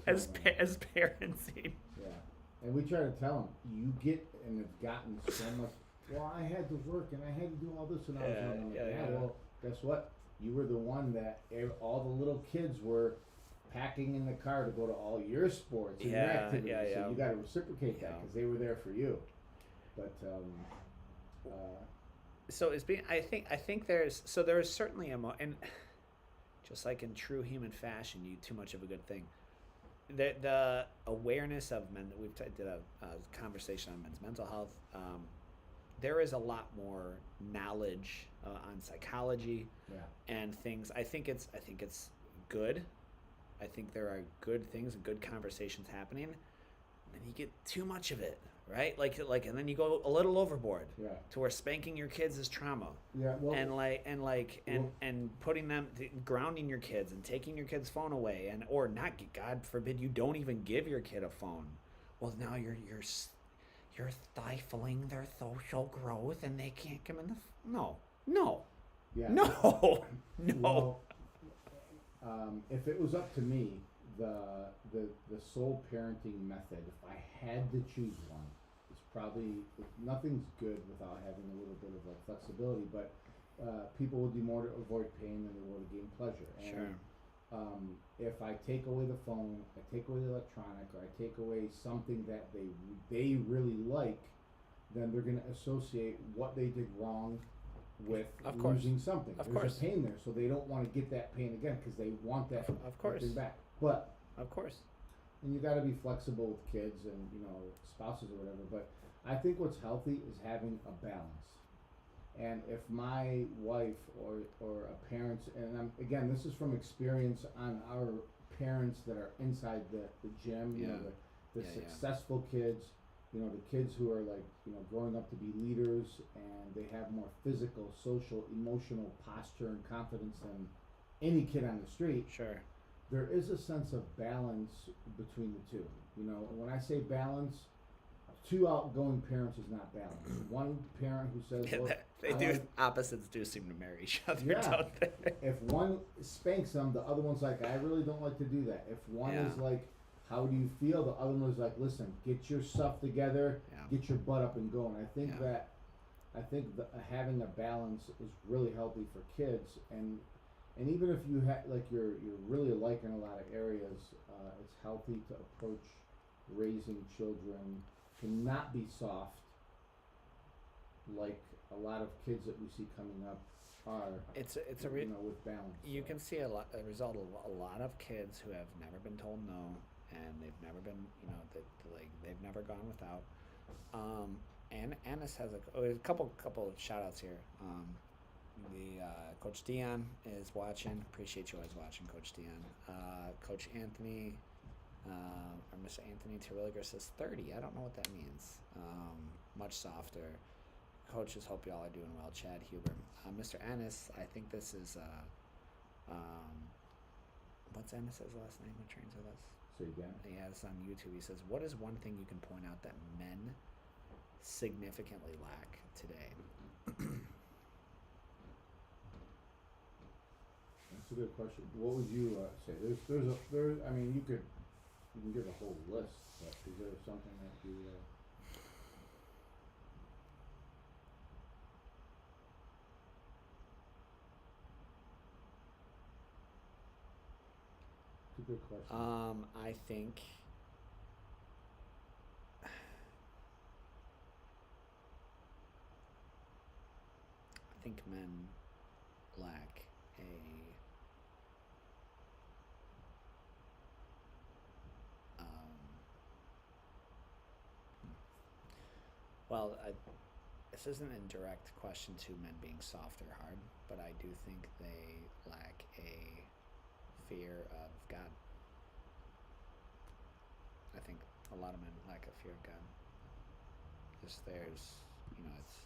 S1: as parenting.
S2: Yeah, and we try to tell them, you get and have gotten so much. Well, I had to work and I had to do all this when I was young. Well, guess what? You were the one that all the little kids were packing in the car to go to all your sports and your activities. So you got to reciprocate that, because they were there for you. But
S1: so it's being. I think there is certainly and just like in true human fashion, too much of a good thing. The awareness of men. We did a conversation on men's mental health. There is a lot more knowledge on psychology and things. I think it's good. I think there are good things and good conversations happening. And then you get too much of it, right? Like, and then you go a little overboard to where spanking your kids is trauma.
S2: Yeah. Well,
S1: and putting them, grounding your kids and taking your kid's phone away, or not. God forbid you don't even give your kid a phone. Well, now you're stifling their social growth, and they can't come in no.
S2: Yeah.
S1: No.
S2: Well, if it was up to me, the sole parenting method, if I had to choose one, is probably, nothing's good without having a little bit of like flexibility, but people will do more to avoid pain than they will to gain pleasure. And
S1: sure.
S2: If I take away the phone, I take away the electronic, or I take away something that they really like, then they're going to associate what they did wrong with
S1: Of course.
S2: losing something.
S1: Of
S2: There's
S1: course.
S2: a pain there, so they don't want to get that pain again because they want that
S1: Of course.
S2: thing back. But
S1: Of course.
S2: and you got to be flexible with kids and spouses or whatever. But I think what's healthy is having a balance. And if my wife or a parents, and again, this is from experience on our parents that are inside the gym,
S1: Yeah.
S2: The
S1: Yeah,
S2: successful kids, the kids who are like, growing up to be leaders, and they have more physical, social, emotional posture and confidence than any kid on the street.
S1: Sure.
S2: There is a sense of balance between the two. When I say balance, two outgoing parents is not balance. One parent who says,
S1: Yeah,
S2: "Look,
S1: opposites do seem to marry each other,
S2: Yeah.
S1: don't they?
S2: if one spanks them, the other one's like, I really don't like to do that. If one
S1: Yeah.
S2: is like, how do you feel? The other one is like, listen, get your stuff together,
S1: Yeah.
S2: get your butt up and going. I think
S1: Yeah.
S2: having a balance is really healthy for kids, and even if you you're really alike in a lot of areas, it's healthy to approach raising children to not be soft, like a lot of kids that we see coming up are.
S1: It's a
S2: with balance.
S1: you can see a result of a lot of kids who have never been told no, and they've never been they've never gone without. And Annis has a couple shout outs here. Coach Dion is watching. Appreciate you always watching, Coach Dion. Coach Anthony, or Mr. Anthony Terwilliger says 30. I don't know what that means. Much softer. Coaches, hope you all are doing well. Chad Huber. Mr. Annis, I think this is, what's Annis' last name who trains with us?
S2: Say again.
S1: Yeah, it's on YouTube. He says, what is one thing you can point out that men significantly lack today?
S2: That's a good question. What would you say? I mean, you can give a whole list, but is there something that you? It's a good question.
S1: I think men lack a this isn't a direct question to men being soft or hard, but I do think they lack a fear of God. I think a lot of men lack a fear of God. Just there's, it's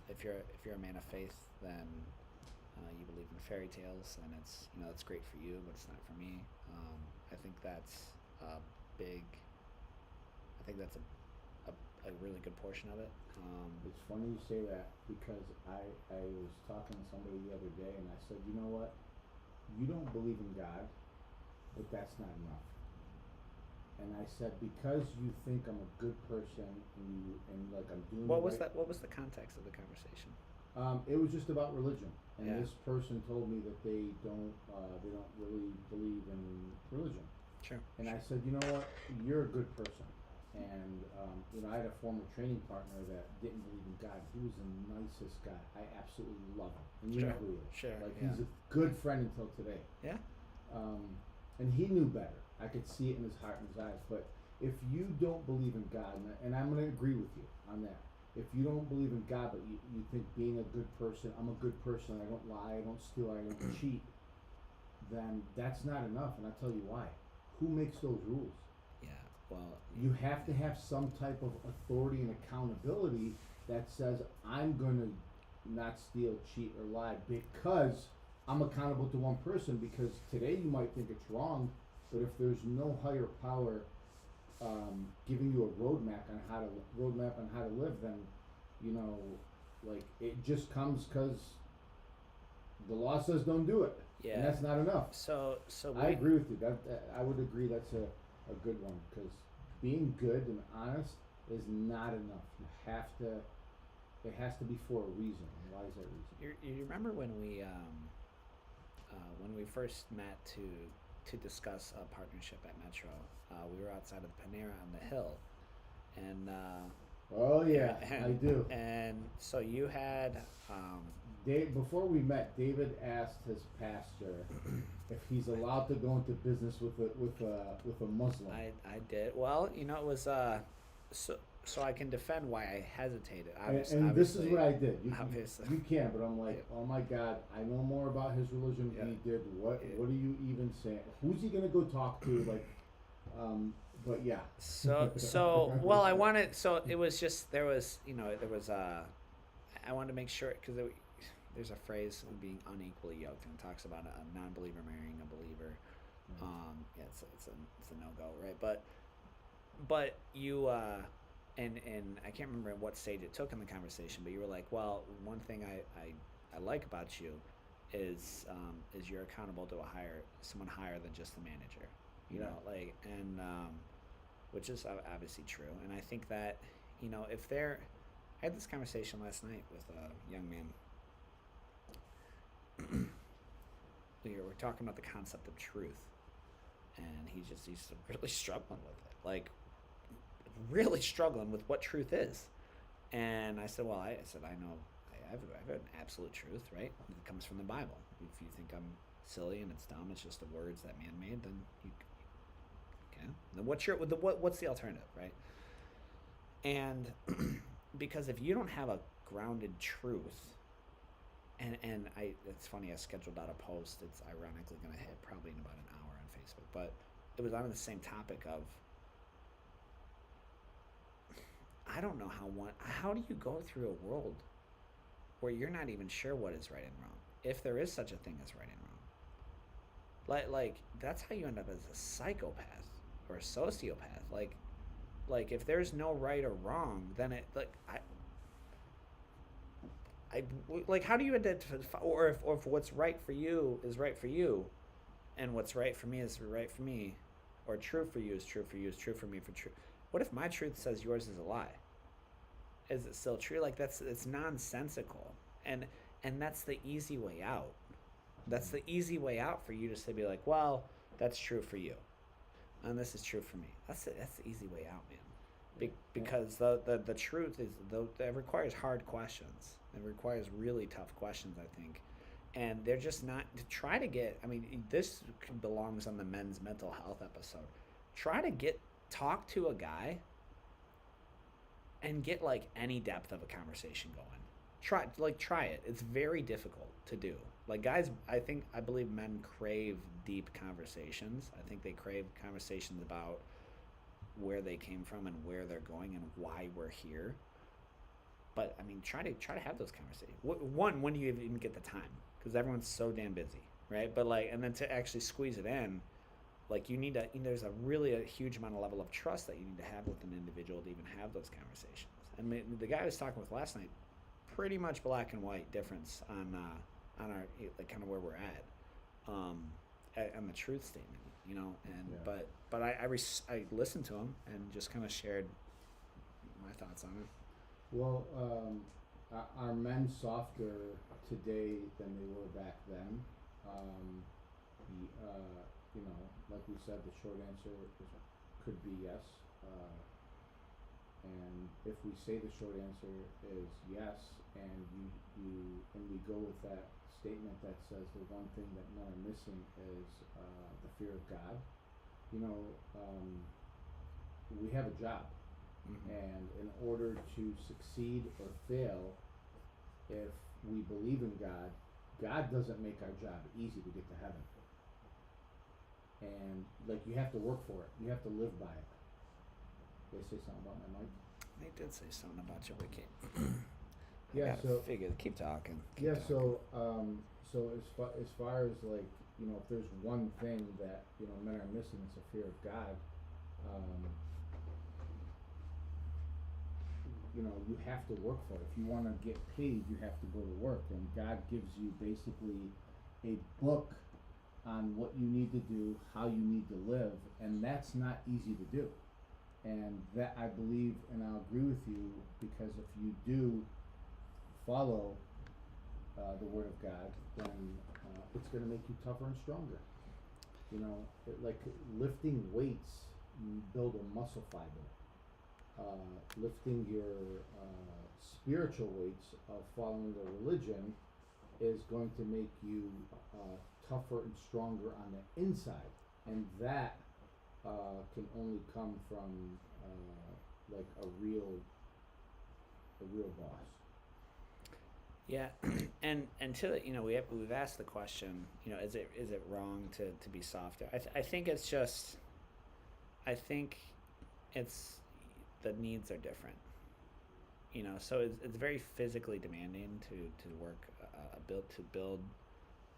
S1: if you're a man of faith, then you believe in fairy tales, and it's that's great for you, but it's not for me. I think that's a big. I think that's a really good portion of it.
S2: It's funny you say that because I was talking to somebody the other day, and I said, you know what? You don't believe in God, but that's not enough. And I said, because you think I'm a good person and like I'm doing.
S1: What was that? What was the context of the conversation?
S2: It was just about religion, and
S1: Yeah.
S2: this person told me that they don't really believe in religion.
S1: Sure.
S2: And I said, you know what? You're a good person. And I had a former training partner that didn't believe in God. He was the nicest guy. I absolutely love him. And you know who he is.
S1: Sure.
S2: Like
S1: Yeah.
S2: he's a good friend until today.
S1: Yeah.
S2: And he knew better. I could see it in his heart and his eyes. But if you don't believe in God, and I'm going to agree with you on that. If you don't believe in God, but you think being a good person, I'm a good person, I don't lie, I don't steal, I don't cheat, then that's not enough. And I'll tell you why. Who makes those rules?
S1: Yeah. Well,
S2: You have to have some type of authority and accountability that says, I'm going to not steal, cheat, or lie because I'm accountable to one person. Because today you might think it's wrong, but if there's no higher power giving you a roadmap on how to live, then like it just comes because the law says don't do it.
S1: yeah.
S2: And that's not enough.
S1: So
S2: I agree with you. That I would agree that's a good one, because being good and honest is not enough. You have to. It has to be for a reason. And why is that reason?
S1: You remember when we when we first met to discuss a partnership at Metro, we were outside of the Panera on the Hill, and
S2: Oh yeah,
S1: and,
S2: I do.
S1: and so you had
S2: Dave, before we met, David asked his pastor if he's allowed to go into business with a Muslim.
S1: I did well. It was so I can defend why I hesitated.
S2: And this is what I did.
S1: Obviously,
S2: you can, but I'm like, oh my God, I know more about his religion than he did. What are you even saying? Who's he gonna go talk to? Like, but yeah.
S1: So well, I wanted. So it was just there was I wanted to make sure because there's a phrase of being unequally yoked, and it talks about a non-believer marrying a believer. Yeah, it's a no go, right? But you and I can't remember what stage it took in the conversation, but you were like, well, one thing I like about you is you're accountable to someone higher than just the manager, which is obviously true. And I think that I had this conversation last night with a young man. we were talking about the concept of truth, and he's really struggling with it, like really struggling with what truth is. And I said, well, I know I have an absolute truth, right? It comes from the Bible. If you think I'm silly and it's dumb, it's just the words that man made, then you okay. Then what's the alternative, right? And because if you don't have a grounded truth, and it's funny, I scheduled out a post. It's ironically going to hit probably in about an hour on Facebook, but it was on the same topic of, I don't know how do you go through a world where you're not even sure what is right and wrong, if there is such a thing as right and wrong. Like that's how you end up as a psychopath or a sociopath. Like if there's no right or wrong, then it how do you identify, or if what's right for you is right for you, and what's right for me is right for me, or true for you is true for you is true for me for true. What if my truth says yours is a lie? Is it still true? Like it's nonsensical, and that's the easy way out. That's the easy way out for you to say, be like, well, that's true for you, and this is true for me. That's the easy way out, man. Because the truth is, it requires hard questions. It requires really tough questions, I think. And they're just not, to try to get, I mean, this belongs on the men's mental health episode. Try to talk to a guy and get like any depth of a conversation going. Try it. It's very difficult to do. Like guys, I believe men crave deep conversations. I think they crave conversations about where they came from and where they're going and why we're here. But I mean, try to have those conversations. One, when do you even get the time? Because everyone's so damn busy, right? But and then to actually squeeze it in, like you need to. There's a huge amount of level of trust that you need to have with an individual to even have those conversations. And the guy I was talking with last night, pretty much black and white difference on our kind of where we're at, on the truth statement, And
S2: Yeah.
S1: but I listened to him and just kind of shared my thoughts on it.
S2: Well, are men softer today than they were back then? Like we said, the short answer could be yes. And if we say the short answer is yes, and we go with that statement that says the one thing that men are missing is the fear of God, we have a job.
S1: Mm-hmm.
S2: And in order to succeed or fail, if we believe in God, God doesn't make our job easy to get to heaven. And you have to work for it. You have to live by it. Did I say something about my mic?
S1: They did say something about your wiki.
S2: Yeah. So
S1: keep talking.
S2: So as far as if there's one thing that men are missing, it's a fear of God. You have to work for it. If you want to get paid, you have to go to work. And God gives you basically a book on what you need to do, how you need to live, and that's not easy to do. And that I believe, and I'll agree with you, because if you do follow the Word of God, then it's going to make you tougher and stronger. You know, like lifting weights build a muscle fiber. Lifting your spiritual weights of following a religion is going to make you tougher and stronger on the inside, and that can only come from like a real boss.
S1: Yeah, and to we've asked the question, is it wrong to be softer? I think it's just, I think it's the needs are different. So it's very physically demanding to work build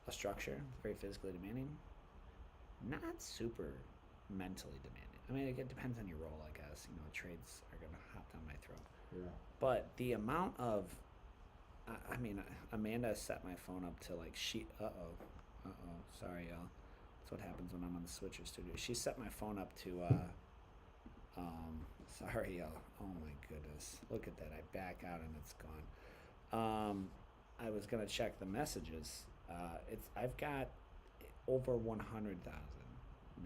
S1: a structure. It's very physically demanding, not super mentally demanding. I mean, it depends on your role, I guess. Trades are gonna hop down my throat.
S2: Yeah.
S1: But the amount of, I mean, Amanda set my phone up to like sorry y'all. That's what happens when I'm on the Switcher Studio. She set my phone up to sorry y'all. Oh my goodness, look at that. I back out and it's gone. I was gonna check the messages. I've got over 100,000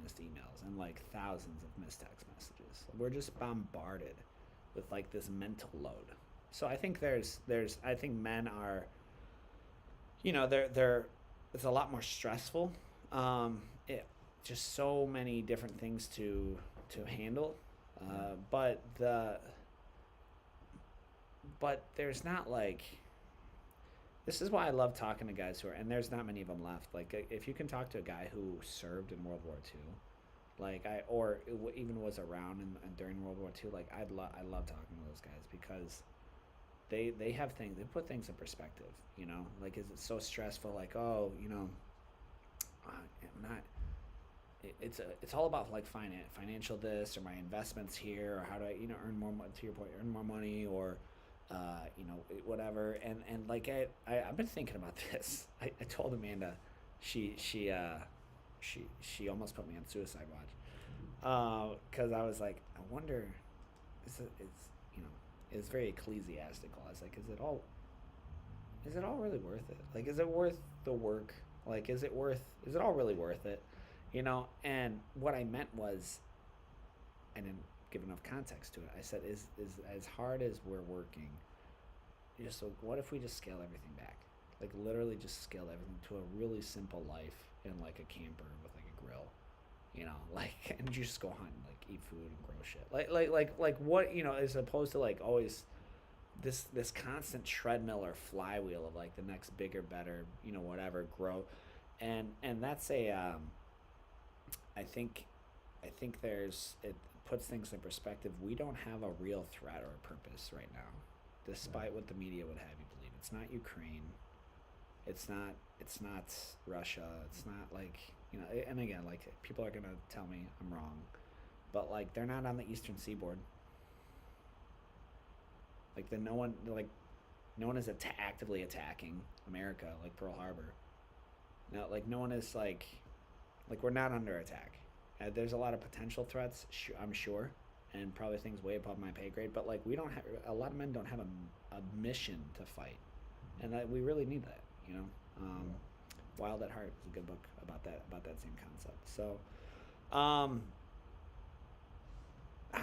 S1: missed emails and like thousands of missed text messages. We're just bombarded with like this mental load. So I think I think men are, they're it's a lot more stressful. Just so many different things to handle. But there's not like, this is why I love talking to guys who are, and there's not many of them left. Like if you can talk to a guy who served in World War II, like even was around during World War II, like I love talking to those guys because they have things, they put things in perspective. Like, is it so stressful? Like, oh, I'm not. It's all about like financial this, or my investments here, or how do I earn more, to your point, earn more money, or whatever. And like I've been thinking about this. I told Amanda, she almost put me on suicide watch, because I was like, I wonder, it's very ecclesiastical. I was like, is it all really worth it? Like, is it worth the work? Like, is it all really worth it? And what I meant was, I didn't give enough context to it. I said, is as hard as we're working, so what if we just scale everything back? Like, literally just scale everything to a really simple life in like a camper with like a grill, and you just go hunt and like eat food and grow shit. Like what, as opposed to like always this constant treadmill or flywheel of like the next bigger, better, whatever, grow. And that's I think it puts things in perspective. We don't have a real threat or a purpose right now, despite what the media would have you believe. It's not Ukraine. It's not Russia. It's not like, and again, like, people are gonna tell me I'm wrong, but like, they're not on the eastern seaboard. Like, no one is actively attacking America like Pearl Harbor. No, like, no one is like we're not under attack. There's a lot of potential threats, I'm sure, and probably things way above my pay grade. But like, we don't have, a lot of men don't have a mission to fight, and we really need that. Wild at Heart is a good book about that same concept. So, how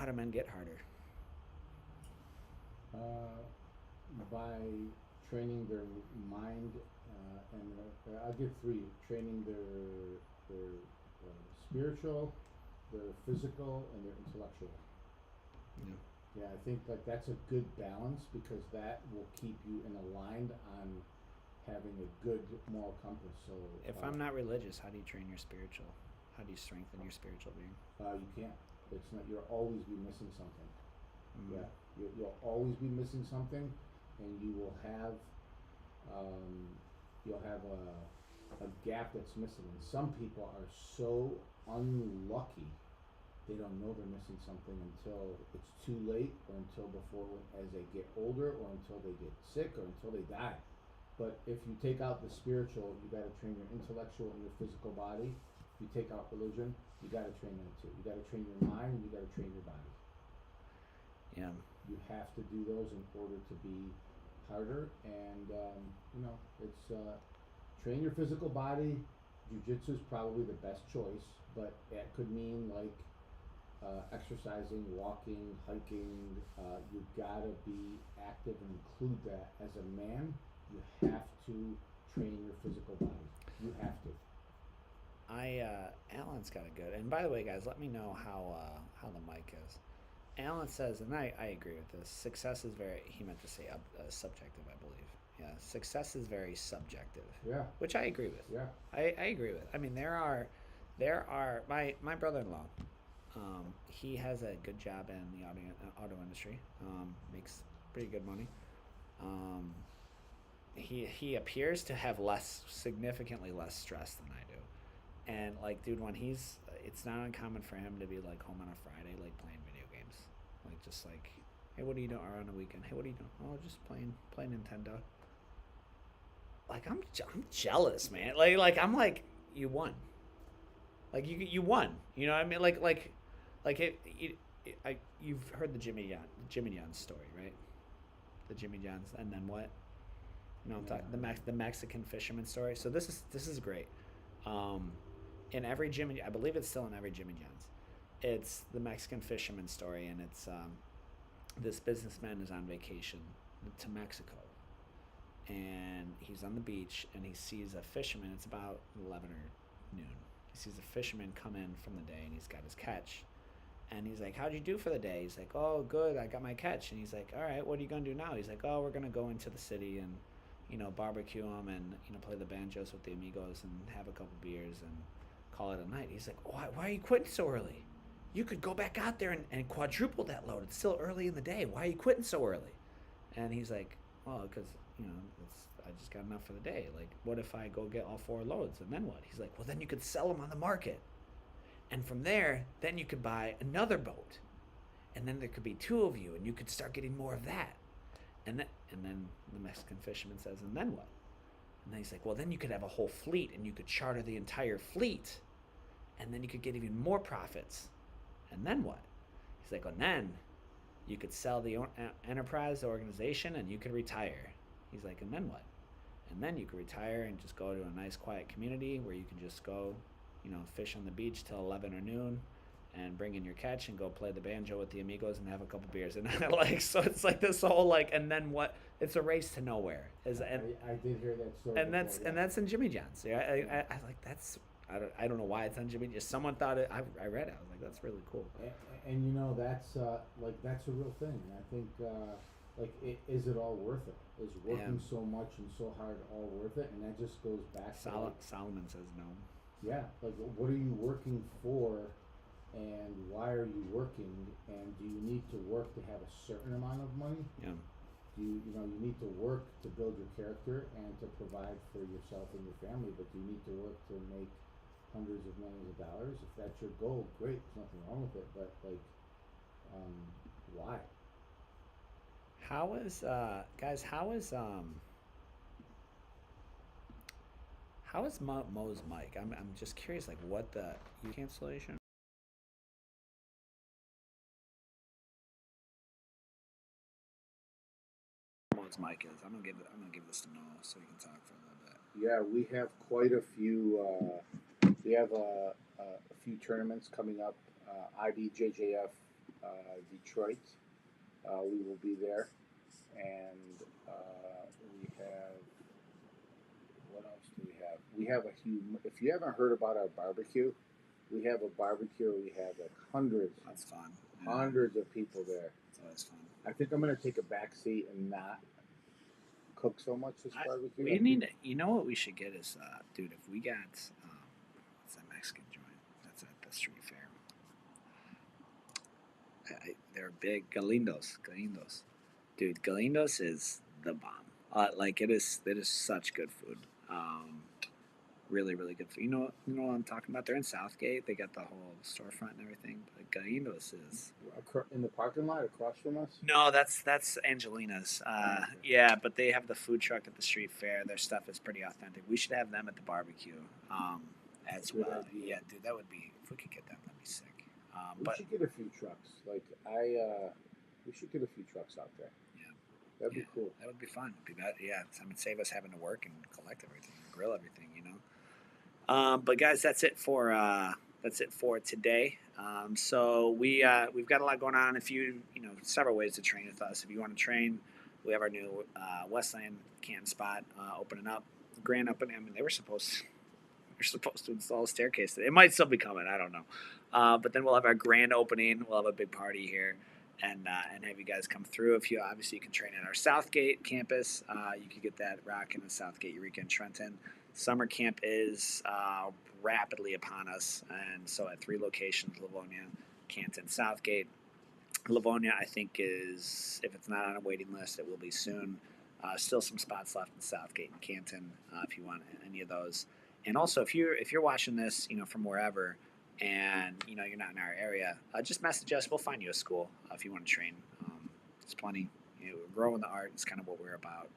S1: do men get harder?
S2: By training their mind, and I'll give three: training their spiritual, their physical, and their intellectual.
S1: Yeah.
S2: Yeah, I think like that's a good balance, because that will keep you aligned on having a good moral compass. So
S1: if I'm not religious, how do you train your spiritual? How do you strengthen your spiritual being?
S2: You can't. It's not. You'll always be missing something.
S1: Mm-hmm.
S2: Yeah, you'll always be missing something, and you will have a gap that's missing. And some people are so unlucky, they don't know they're missing something until it's too late, or until as they get older, or until they get sick, or until they die. But if you take out the spiritual, you got to train your intellectual and your physical body. If you take out religion, you got to train that too. You got to train your mind, and you got to train your body.
S1: Yeah.
S2: You have to do those in order to be harder, and it's train your physical body. Jiu-jitsu is probably the best choice, but it could mean like exercising, walking, hiking. You gotta be active and include that. As a man, you have to train your physical body. You have to.
S1: Alan's got a good. And by the way, guys, let me know how the mic is. Alan says, and I agree with this. Success is very. He meant to say subjective, I believe. Yeah, success is very subjective.
S2: Yeah.
S1: Which I agree with.
S2: Yeah.
S1: I agree with. I mean, there are my brother-in-law. He has a good job in the auto industry. Makes pretty good money. He appears to have significantly less stress than I do. And like, dude, it's not uncommon for him to be like home on a Friday, like playing video games, like just like, hey, what are you doing? Or on a weekend, hey, what are you doing? Oh, just playing Nintendo. Like I'm jealous, man. Like I'm like, you won. Like you won. You know what I mean? You've heard the Jimmy John's story, right? The Jimmy John's, and then what? You know, I'm talking the Mexican fisherman story. So this is great. In every Jimmy, I believe it's still in every Jimmy John's. It's the Mexican fisherman story, and it's this businessman is on vacation to Mexico, and he's on the beach, and he sees a fisherman. It's about 11 or noon. He sees a fisherman come in from the day, and he's got his catch, and he's like, "How'd you do for the day?" He's like, "Oh, good. I got my catch." And he's like, "All right, what are you gonna do now?" He's like, "Oh, we're gonna go into the city and barbecue them and play the banjos with the amigos and have a couple beers and call it a night." He's like, why are you quitting so early? You could go back out there and quadruple that load. It's still early in the day. Why are you quitting so early? And he's like, "Oh, because I just got enough for the day. Like, what if I go get all 4 loads and then what?" He's like, "Well, then you could sell them on the market, and from there, then you could buy another boat, and then there could be 2 of you, and you could start getting more of that." And then the Mexican fisherman says, "And then what?" And then he's like, "Well, then you could have a whole fleet, and you could charter the entire fleet, and then you could get even more profits. And then what?" He's like, "Well, then you could sell the enterprise, the organization, and you could retire." He's like, "And then what?" "And then you could retire and just go to a nice, quiet community where you can just go, fish on the beach till 11 or noon, and bring in your catch and go play the banjo with the amigos and have a couple beers." And so it's like this whole and then what? It's a race to nowhere.
S2: I did hear that story.
S1: And that's in Jimmy John's. Yeah, I like that's. I don't know why it's on Jimmy. Just someone thought it. I read it. I was like, that's really cool.
S2: And that's that's a real thing. And I think is it all worth it? Is working so much and so hard all worth it? And that just goes back to
S1: Solomon says no.
S2: Yeah, what are you working for? And why are you working? And do you need to work to have a certain amount of money?
S1: Yeah.
S2: Do you need to work to build your character and to provide for yourself and your family? But do you need to work to make hundreds of millions of dollars? If that's your goal, great. There's nothing wrong with it. But why?
S1: How is guys? How is Mo's mic? I'm just curious. Like, what the cancellation? Mo's mic is. I'm gonna give this to Noah so we can talk for a little bit.
S2: Yeah, we have quite a few. We have a few tournaments coming up. IBJJF Detroit. We will be there, and we have. What else do we have? We have a huge. If you haven't heard about our barbecue, we have a barbecue. We have hundreds.
S1: That's fun.
S2: Hundreds of people there.
S1: That's fun.
S2: I think I'm gonna take a back seat and not cook so much this barbecue.
S1: We need to. You know what we should get is, dude. If we got, what's that Mexican joint? That's at the street fair. They're big Galindos. Dude, Galindos is the bomb. It is such good food. Really, really good food. You know what I'm talking about? They're in Southgate. They got the whole storefront and everything. But Galindos is
S2: in the parking lot across from us.
S1: No, that's Angelina's. Yeah, but they have the food truck at the street fair. Their stuff is pretty authentic. We should have them at the barbecue as well. Idea. Yeah, dude, that would be. If we could get them, that'd be sick.
S2: We should get a few trucks. We should get a few trucks out there.
S1: Yeah.
S2: That'd be cool.
S1: That would be fun. It'd be that, yeah. I mean, save us having to work and collect everything, and grill everything, you know. But guys, that's it for today. So we've got a lot going on. If several ways to train with us. If you want to train, we have our new Westland Canton spot opening up, grand opening. I mean, they're supposed to install a staircase today. It might still be coming. I don't know. But then we'll have our grand opening. We'll have a big party here. And have you guys come through. If you can train at our Southgate campus. You can get that rocking in Southgate, Eureka, and Trenton. Summer camp is rapidly upon us, and so at 3 locations: Livonia, Canton, Southgate. Livonia, I think, is, if it's not on a waiting list, it will be soon. Still some spots left in Southgate and Canton if you want any of those. And also, if you're watching this, from wherever, and you're not in our area, just message us. We'll find you a school if you want to train. There's plenty. Growing the art is kind of what we're about.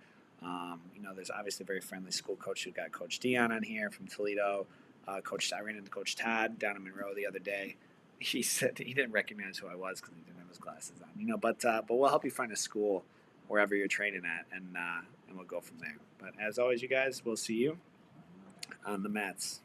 S1: There's obviously a very friendly school coach. We've got Coach Dion on here from Toledo. I ran into Coach Todd down in Monroe the other day. He said he didn't recognize who I was because he didn't have his glasses on. But we'll help you find a school wherever you're training at, and we'll go from there. But as always, you guys, we'll see you on the mats.